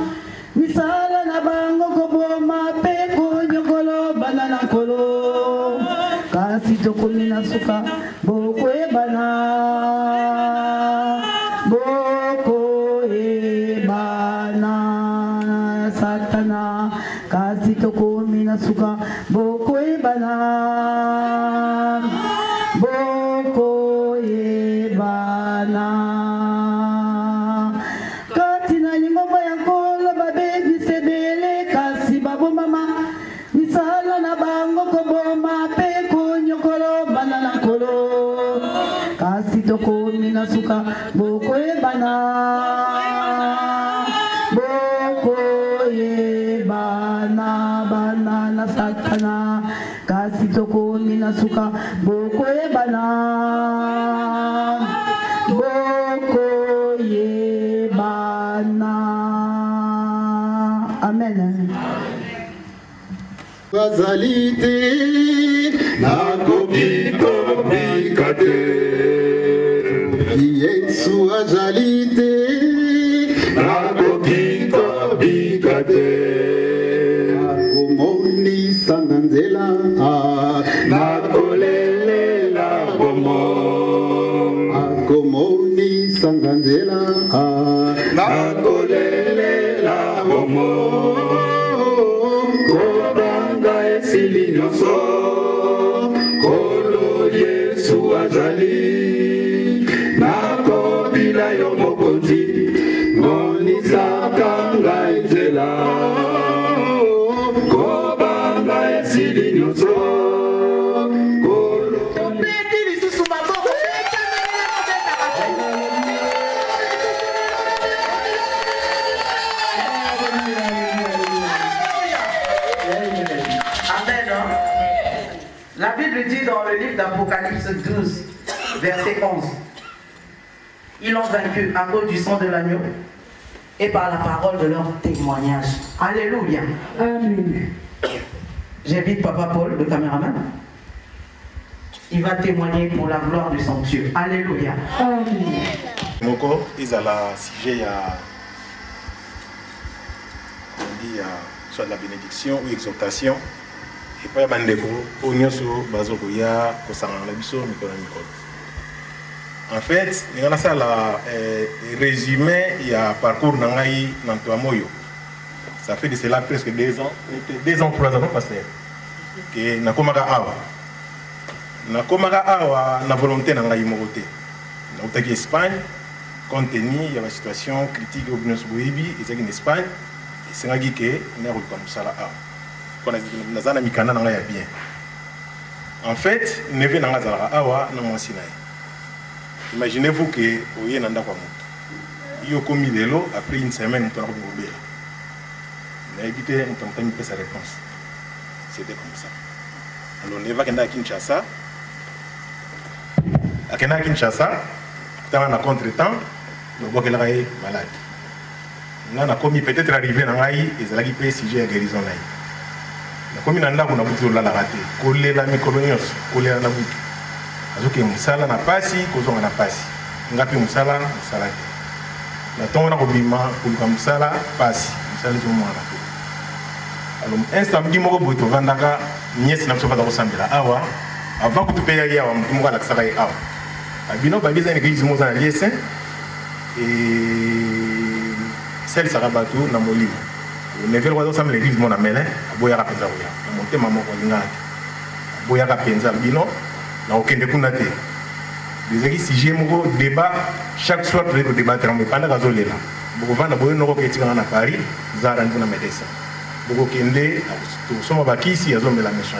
misala na bango koboma peko nyokolo banana kolo kasi tokoni na suka boko ebana satana kasi tokomi na suka boko ebana boko ebana kati na lingomba ya nkolo babebi sebele kasi babomama misala na bango koboma pe konyokolo bana na nkolo kasi tokomi na suka boko ebana boko ebana bana na satana kasi tokomi na suka boko ebana boko ebana. Amen. Bazalite nakobiko bikate Yesu azalite nakobiko bikate nakomoni sanganzela nakolelela bomo nakomoni sanganzela nakolelela bomo Silinyoso, kolo Yesu azali, nako bila yo mokonzi, monisa kanga enzela, kobanga silinyoso, kolo. La Bible dit dans le livre d'Apocalypse 12, verset 11, ils ont vaincu à cause du sang de l'agneau et par la parole de leur témoignage. Alléluia. Amen. J'invite Papa Paul, le caméraman. Il va témoigner pour la gloire du sanctuaire. Alléluia. Amen. Moko, ils ont la sujet soit de la bénédiction ou exhortation. Et puis, en fait, il y a ça résumé, il y a parcours Nangaï Nantuamoyo. Ça fait de cela presque 2 ans, 2 ans, 3 ans, pasteur. Que Nakomaga Awa. Nakomaga Awa, na volonté Nangaï Moroté. Nous sommes en Espagne, compte tenu il y a la situation critique au Buenos Boibi, et c'est en Espagne, et c'est un guide qui est comme ça là. En fait, neve nanga zala awa na mwasi na ye. Imaginez-vous que oye nanda kwa mutu. Yo komi lelo après une semaine mutu na kobela. Na ebite mutu mutami pe sa réponse. C'était comme ça. Alors neva kenda Kinshasa. Akenda Kinshasa, tanga na contre-temps, le bokela kay malade. Na komi peut-être arrivé na ngai ezalaki pe sujet ya guérison na ye. Comme il y a un peu de raté, coller la micronios, coller la boucle. Parce que Moussala n'a pas si, qu'on n'a pas si. On a pu Moussala, Moussala. La tombe a obligement pour le Moussala, pas si. Moussala est au moins là. Alors, un samedi, moi, je vais Vandaka, nièce n'a pas de ressemblance. Awa, avant que tu payes à Yawa, tu m'as la Xara et Awa. Abino, Babi, c'est une église de Moussala, et celle sera bateau dans mon livre. Ne veut pas dire l'église mon amène aboya kapenza oya monter maman kolinga aboya kapenza bino na okende kuna te des si j'ai mon débat chaque soir pour débattre mais pendant gazolela boko vanda boyo noko ketika na Paris zara nduna médecin boko kende to soma bakisi azo mela méchant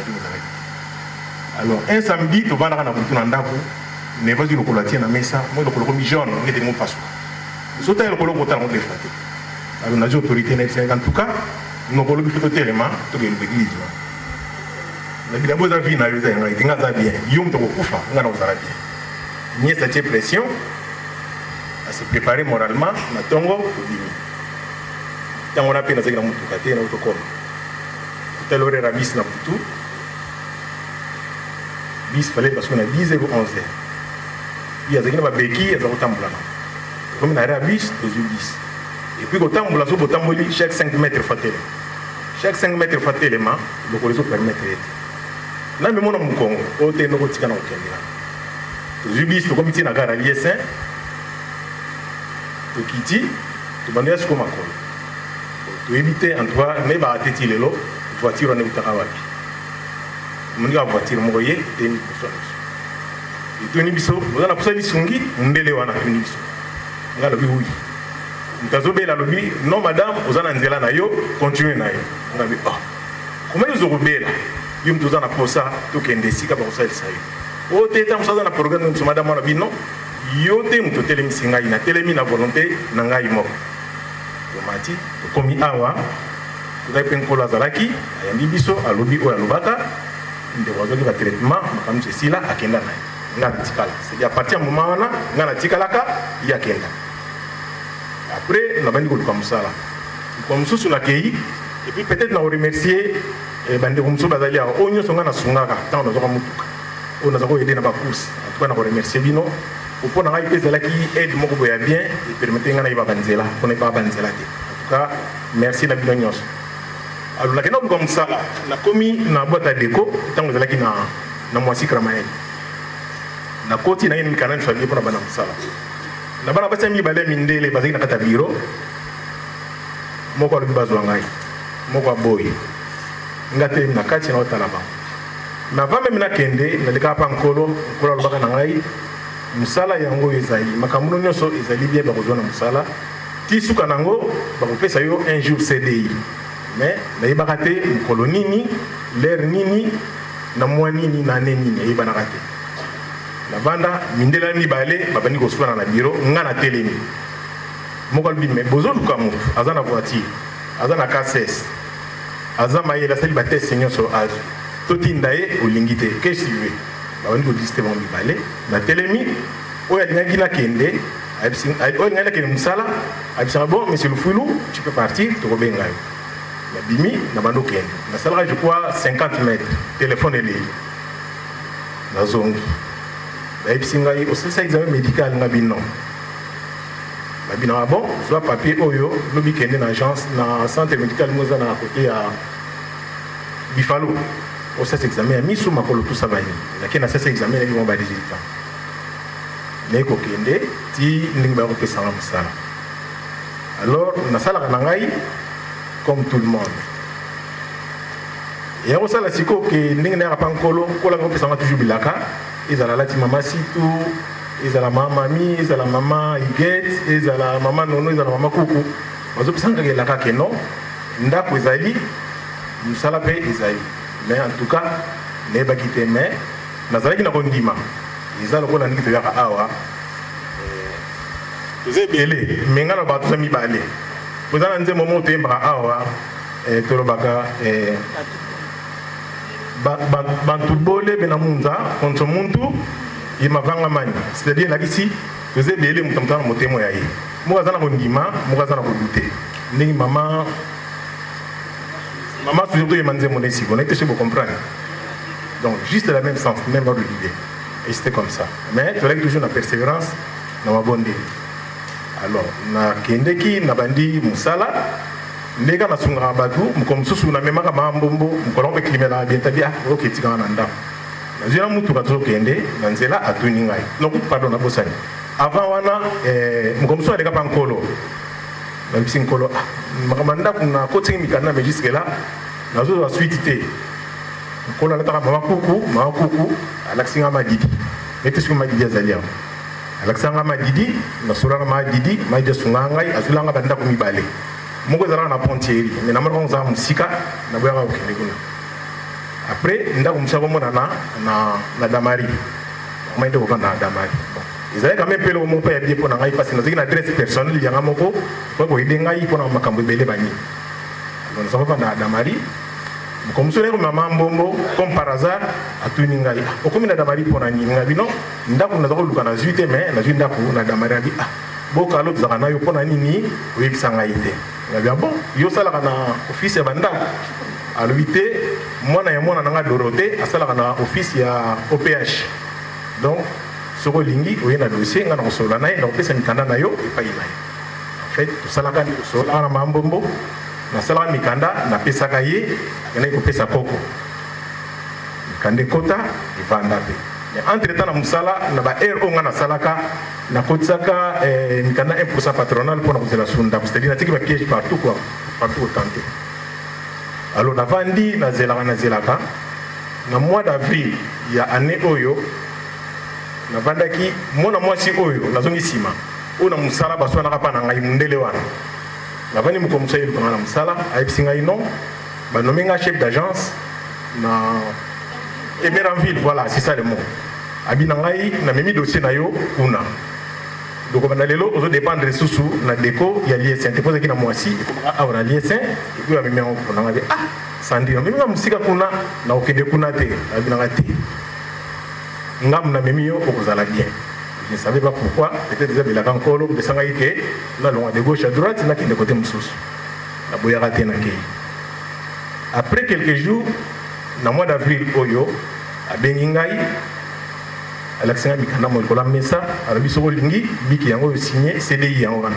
alors un samedi to vanda na butu na ndako ne vas-y le colatie na mesa moi le coloko mi jaune ngete mo passo sota le coloko ta on le faté. Alors, on a des autorités, en tout cas, nous avons fait le élément de l'église. Nous avons fait bien. Nous avons fait cette pression à se préparer moralement. Nous avons fait on a fait notre côté, notre corps. Tout à l'heure, la bis n'a pas tout. Bis fallait parce qu'on a 10 et 11 heures. Il y a des gens qui ont béquille, il y a des gens qui ont comme on a bis, aux bis. Et puis, quand on a chaque 5 mètres fatel. Chaque 5 mètres fatel, le réseau permet de là, mais mon nom Congo, au Téno, au Ticano, au Zubis, le comité n'a qu'à rallier Saint, au Kiti, au Bandias comme à Col. to éviter en tout cas ne ba teti lelo voiture on est utaka wapi mon gars voiture mo yé et ni toni biso bozana kusali sungi mbele wana toni biso ngalo bi oui mtazobela lobi non madame ozana nzela na yo continuer na yo ngabi oh comment ils ont bela yo mtozana posa to kende sika ba kusali sayo o teta msaza na programme mso madame wana bi non yo te mto telemi ngai na telemi na volonté na ngai moko tomati komi awa tozai pe nkolo azalaki ayambi biso alobi oyo alobaka ndeko azwaki batraitement makambo esila akenda na ye nga na tikala c'est à partir du moment wana nga na tikalaka ye akenda après nabandi koluka mosala kwa mosusu nakei et puis peut-être na remercier bandeko mosusu bazali awa oyo nyonso nga nasungaka ntango nazwaka motuka oyo naza koyede na bacourse en tout cas na koremercier bino pour na ngai pe ezalaki aide moko boya bien et permettre nga na yebaka nzela mpona yebaka banzela te en tout cas merci na bino nyonso alors nakenda koluka mosala nakomi na boîte à déco ntango ezalaki na mwasi kramael nakoti na ye mikana miso abie mpona bana mosala na bana basi ya mibale mindele bazalaki na kati ya biro moko alobi bazwa ngai moko aboyi nga telemi na kati na otala bango mais avant meme nakende nalekaka mpa nkolo alobaka na ngai mosala yango ezali makambo nyonso ezali bien bakozwa na mosala ti suka nango bakopesa yo un jour CDI mais nayebaka te mokolo nini lere nini na mwa nini na ane nini ayebanaka te na banda mindela mibale babandi kosukana na biro nga na telemi moko alobi me bozoluka motu aza na voiture aza na KCS aza mayele asali bateste nyonso azwi totinda ye olingi te que suive babandi koliste bango mibale na telemi oyo alingaki nakende oyo alingaki nakende mosala ayebisaka bon monsieur Lufulu tu peux partir tokobenga yo nabimi na bando kende nasalaka je crois 50 mètres téléphone elei nazongi bayebisi ngai osalisa examen médical nga bino babinaka bon zwa papier oyo lobi kende na agence na centre médical moza na côté ya Bifalo osalisa examen ya miso makolo tusa bani nake nasalisa examen na bimo ba 18 ans naye kokende ti ndenge bakopesanga mosala alors nasalaka na ngai comme tout le monde et osala siko ke ndenge na yaka nkolo kola kopesanga toujours bilaka ezala lati mama situ ezala mama mami ezala mama iget ezala mama nono ezala mama kuku bazopesanga kelaka ke non ndako ezali mosala mpe ezali mais en tout cas nayebaki te mais nazalaki na kondima eza lokola ndenge toyaka awa toza ebele me nga na bato toza mibale toza na nzembo moko toyembaka awa tolobaka bantu bole bena munza konso muntu yemavanga mani c'est-à-dire nakisi toza ebele moto moto na motemo ya ye moko aza na kondima moko aza na kodute ndenge mama toujours toyema nzembo na esiko naye te so bocomprendre donc juste la même sens même ordre d'idée et c'était comme ça mais tolaki toujours na persévérance na mabondeli alors nakendeki na bandi mosala ndenge nasungaka bato mokolo mosusu namemaka mambombo mokolo mpe klimelaka bien tabi oketikanga na ndako nazwi na mutuka tozokende na nzela atuni ngai donc pardon nabosani avant wana mokolo mosusu aleka mpa nkolo nabisi nkolo makambo ya ndako nakotingi mikanda mais jusque là nazozwa suite te nkolo alataka mama kuku alakisinga madidi ete soki madidi azali awa alakisanga madidi nasolanga madidi asunga ngai azulanga bandako mibale moko ezalaka na pontieri mais namonaka ozala mosika naboyaka kokende kuna après ndako mosusu akomonana na damari amai nde kovanda na damari ezalaki quand même mpe eloko moko mpe ya bie mpo na ngai parce nazalaki na adresse personnel yanga moko po koyede ngai mpona makambo ebele banini naza kovanda na damari comme ça mama mbombo comme par hasard atuni ngai okomi na damari mpona nini ngai bino ndako naza koluka na zwi te mais nazwi ndako na damari abi boka alo tozalaka na yo mpona nini oyebisa ngai te ngabi bon yo osalaka na office ya bandako alobi te mwana ya mwana na nga Dorothée asalaka na office ya OPH donc soko olingi oye na dossier nga na kosolola na ye na kopesa mikanda na yo epai na ye en fait tosalaka tosololaka na mama mbombo nasalaka mikanda napesaka ye akenaki kopesa koko mikanda ekota evanda mpe mais entre temps na mosala na baheure oyo nga nasalaka nakotisaka mikanda 1% patronal mpona kozela sunda c'est-à-dire natiki bapiège partout quoi partout au tenté. Alors, Navandi, Nazelaka, dans le mois d'avril, il y a année Oyo, Navandaki, moi, si Oyo, Nazongi Sima, ou na Moussala, Baswana Rapana, Mundelewana. Navandi Moukomsa, il prend la Moussala, Aïpsinga non, nommé chef d'agence, na Emeranville, voilà, c'est ça le mot. Abinangai, na memi dossier na yo, kuna. Donc, on a les lots, on dépend de ressources, na déco, il y a l'ISN. Tu poses qui na moisi, on a l'ISN, et puis on a mis en kuna. Ah, Sandi, on a mis en musique kuna, na ok de kuna te, abinangati. Ngam na memi yo, on a bien. Je ne savais pas pourquoi, peut-être déjà, il a encore l'eau de Sangaïke, là, on a de gauche à droite, là, qui est de côté moussous. La boyarate na kei. Après quelques jours, dans le mois d'avril, Oyo, à Bengingaï, Alexandre Mikana Molkola Messa, à la Bissoro Lingi, Biki Yango signé CDI Yango.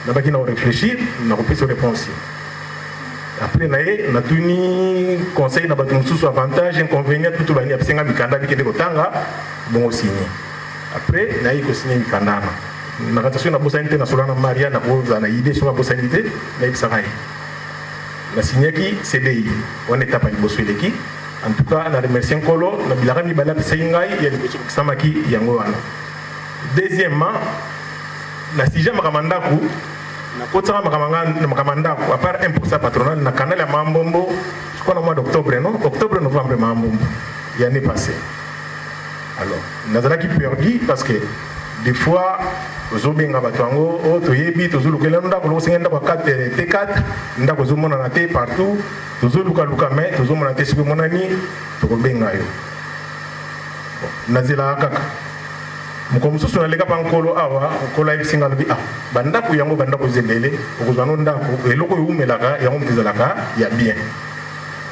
Nous avons réfléchi, nous avons pris sur réponse. Après, nous avons tenu conseil, nous avons tenu avantage, inconvénient, tout le monde a signé Mikanda, Biki de Kotanga, bon signé. Après, nous avons signé Mikanda. Nous avons signé internationale Maria, nous avons idée sur la possibilité, nous avons signé qui CDI. On est à Panibosso l'équipe. En tout cas, on a remercié Nkolo, on a dit que Bala Pessingaï, il y a des choses qui sont qui Yango. Deuxièmement, na sija makamandaku, na kotsa makamandaku, à part 1% patronal, na canal à Mambombo, je crois le mois d'octobre, non? Octobre, novembre, Mambombo, l'année passée. Alors, nous avons perdu parce que des fois, aux Obenga Batuango, aux Toyebi, aux Zulukela, nous avons T4, nous avons Zomonanate partout. Toujours Luka mais toujours mon até sur mon ami, pour benga yo. Nazila kaka. Mukomso sur les gars Nkolo awa, Nkolo ibi singa bi ah. Banda ku yango banda ku zebele, okozano ndako, eloko yumelaka, yango mtizalaka, ya bien.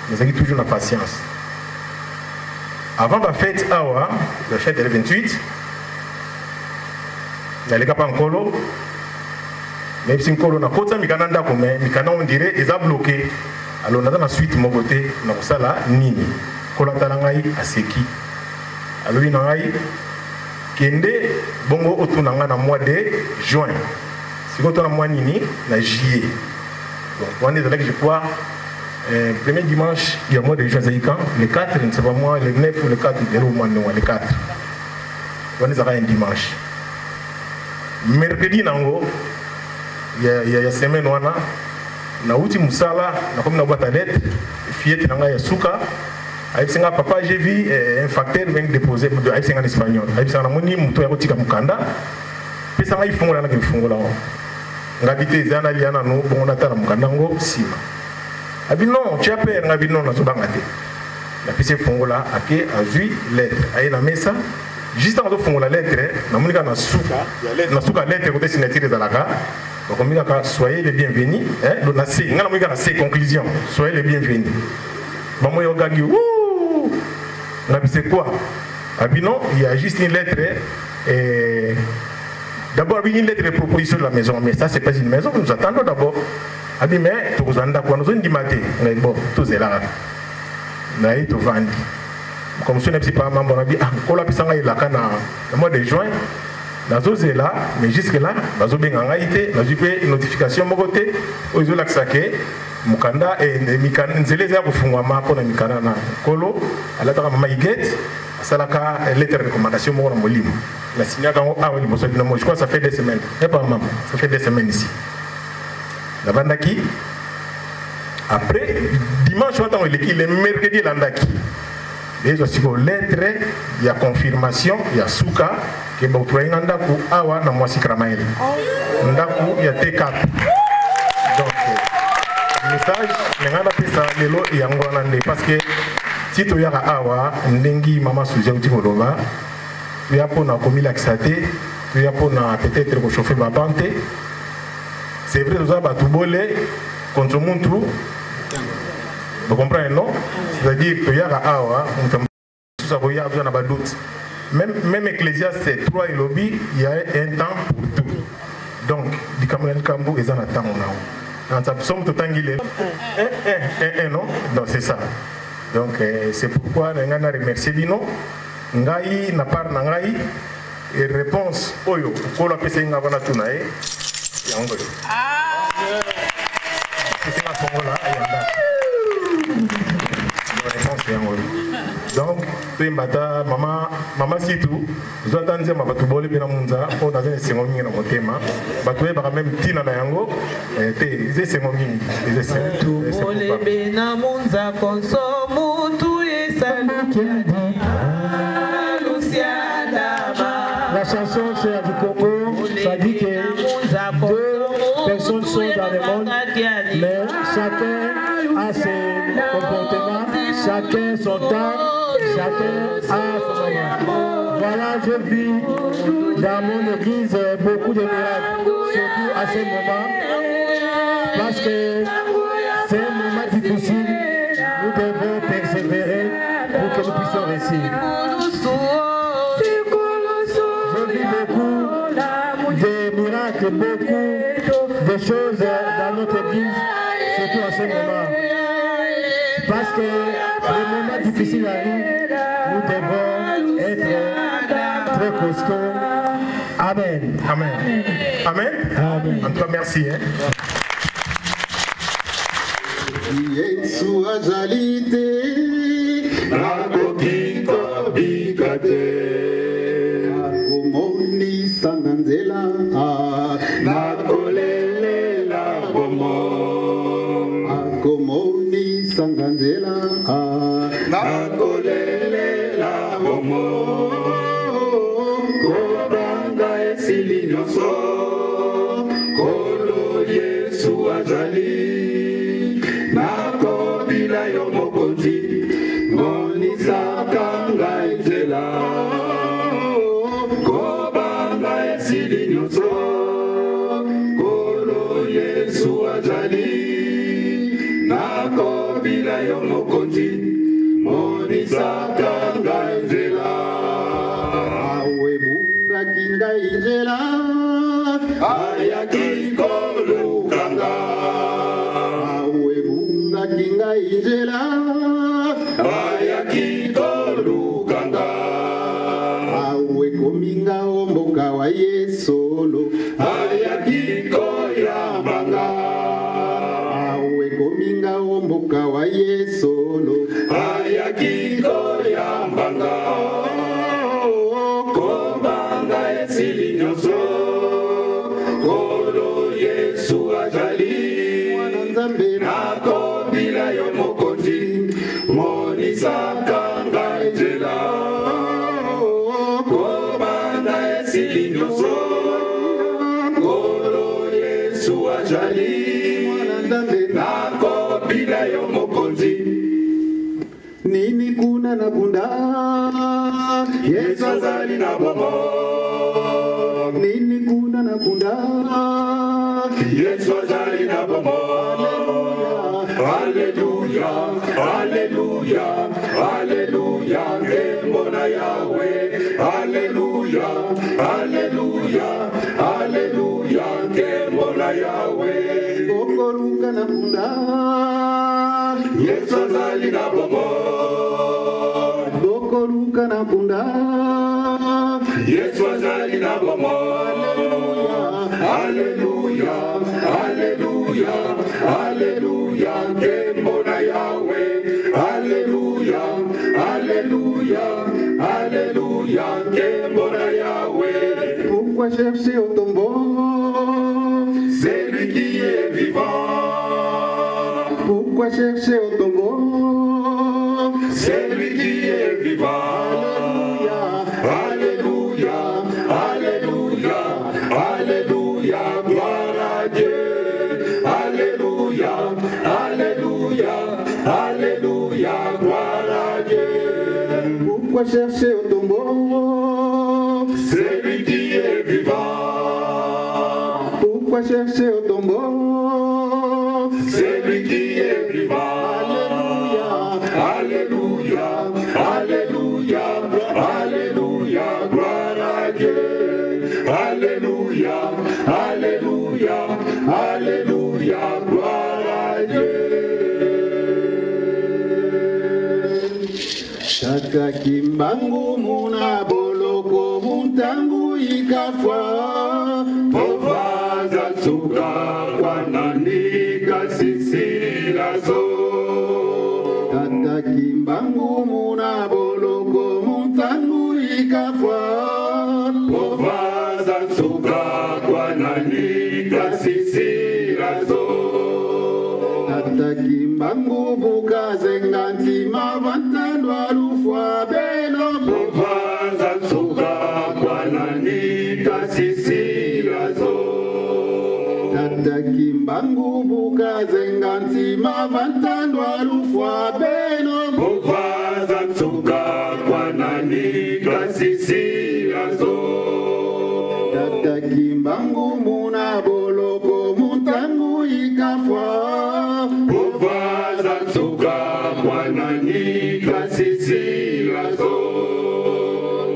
Nous avons toujours la patience. Avant la fête awa, la fête le 28, les gars Nkolo, même si Nkolo na kota mikana ndako mais mikana on dirait ils a bloqué. Alors, nous avons la suite, mon côté, nous avons ça là, Nini. Kolatalangai à Seki. Alors, nous avons Kende, Bongo, Otunanga, dans le mois de juin. Si vous avez un mois Nini, dans juillet. Donc, on est là que je crois, premier dimanche, il y a le mois de juin, le 4, je ne sais pas moi, le 9 ou le 4, il y a le mois de le 4. On est là un dimanche. Mercredi, il y a une semaine, na uti musala na comme na boîte à lettres fiette nanga ya suka avec singa papa j'ai vu un facteur vient déposer de avec singa en espagnol avec singa moni muto ya kotika mukanda pesa ngai fungola na kifungola ngabite zana liana no bon na tala mukanda ngo sima abi non tu as peur ngabi non na zobanga te la pesa fungola ake azui lettre ay na mesa juste en fungola lettre na monika na suka lettre côté signature de la ka. Donc, soyez les bienvenus. On a C, conclusion. Soyez les bienvenus. Maman Yogagi, c'est quoi? Non, il y a juste une lettre. D'abord, une lettre de proposition de la maison. Mais ça, ce n'est pas une maison. Nous attendons d'abord. Mais nous avons dit matin. Bon, tout est là. Nous avons vendu. Comme ce n'est pas maman, on a dit, le mois de juin. Dans ce là, mais jusque-là, dans ce bengangaïté, dans une notification de mon côté, aux autres laxaké, Mukanda et Mikanda, nous les avons fait pour la Mikanda na Kolo, à la trame Maïget, ça la lettre de recommandation pour mon livre. La signature je crois que ça fait des semaines. Et pas maman, ça fait des semaines ici. La Vandaki. Après, dimanche, on a l'équipe, le mercredi, l'Andaki. Les aussi lettre, il y a confirmation, il y a souka. Que bon trouver un ndaku awa na mwasi kramael ndaku ya T4 donc message ngana pesa lelo yango nande parce que si to yaka awa ndengi mama sujet uti koloba tu ya pona komi laxate tu ya pona peut-être ko chauffer ba bante c'est vrai nous ba tubole contre muntu vous comprenez non c'est-à-dire que yaka awa mutam ça ko ya besoin na ba doute. Même Ecclésiaste, c'est 3 et lobby, il y a un temps pour tout. Donc, du Cameroun Cambo, ils en attendent. Dans sa somme, tout le temps, il est non? Donc, c'est ça. Donc, c'est pourquoi nous avons remercié Lino. Ngai, n'a pas Ngai, et réponse, Oyo, pour la PC, n'a pas Tunae. yango. C'est la songola ayanda. Donc, tu m'as maman si tout, je dois t'en dire ma batubole bien monza, on a des sémomies dans mon thème. Batoué par même tina na yango, des sémomies, des sémomies. Batubole bien monza consomme tout et salut. La chanson c'est du Congo, ça dit que deux personnes sont dans le monde, mais chacun a ses comportements, chacun son temps, chacun a son moment. Voilà, je vis dans mon église beaucoup de miracles, surtout à ce moment, parce que c'est un moment difficile, nous devons persévérer pour que nous puissions réussir. Beaucoup de choses dans notre église, surtout à ce moment. Parce que les moments difficiles arrivent, nous devons être très costauds. Amen. Amen. Amen. Amen. En tout cas, merci. Yesu azalite, nakokiko bikate. Akomoni sanganzela, nakolelela bomo. Akomoni sanganzela, nakolelela bomo. Kobanga esili nyonso, kolo Yesu azali. Nakobila yo mokonzi, monisaka ngai nzela. Kobanga esili nyonso, kolo Yesu azali. Nakobila yo mokonzi, monisaka ngai nzela. Awe bungaki ngai nzela, ayaki kolukanga. Kinga injela ayaki kolukanga awe kominga omboka wa Yesolo ayaki koyambanga awe kominga omboka wa Yesolo ayaki koyambanga kobanga esili nyonso kolo Yesu azali mwana Nzambe nako bila yo mokonzi monisaka ngai nzela kobanda esili nyonso kolo Yesu azali mwana Nzambe nako bila yo mokonzi nini kuna na bunda Yesu azali na bomo nini kuna na bunda Yesu azali na bomo. Alléluia, Alléluia, Alléluia, Kembona Yahweh. Alléluia, Alléluia, Alléluia, Kembona Yahweh. Okoluka na bunda, Yesu azali na bomo. Okoluka na bunda, Yesu azali na bomo. Alléluia, Alléluia, Alléluia, Kembona Yahweh. Alléluia, Alléluia, Alléluia, Kembona Yahweh. Pourquoi chercher au tombeau? C'est lui qui est vivant. Pourquoi chercher au tombeau? C'est lui qui est vivant. Alléluia, Alléluia, Alléluia, gloire à Dieu. Alléluia, Alléluia, Alléluia, gloire à Dieu. Pourquoi chercher au tombeau? C'est lui qui est vivant. Pourquoi chercher au tombeau? C'est lui qui est vivant. Alléluia, Alléluia, Alléluia, gloire à Dieu. Alléluia, Alléluia, Alléluia, gloire à Dieu. Chaka kimbangu muna boloko muntangu ikafwa. Pova suka kwananika sisilazo tata kimbangu muna boloko mutangu ikafwa ovaza suka kwananika sisilazo tata kimbangu bukaze nganti mavantandwa lufwa beno ovaza suka kwananika sisilazo tata kimbangu bukaze nganti mavantandwa lufwa beno ovaza suka kwananika sisilazo tata kimbangu muna boloko muntangu ikafwa ovaza suka kwananika sisilazo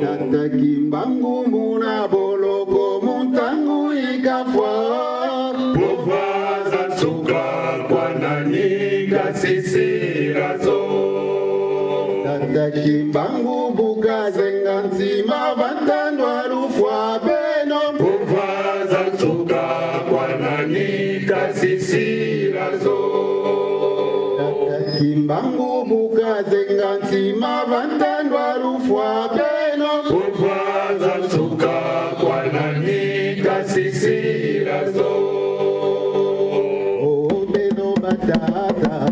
tata kimbangu muna boloko muntangu ikafwa ovaza suka kwananika sisilazo tata kimbangu bukaze nganti mavantandwa lufwa beno ovaza suka kwananika sisilazo tata kimbangu bukaze nganti mavantandwa lufwa beno ovaza suka kwananika sisilazo o beno batata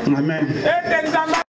Amen.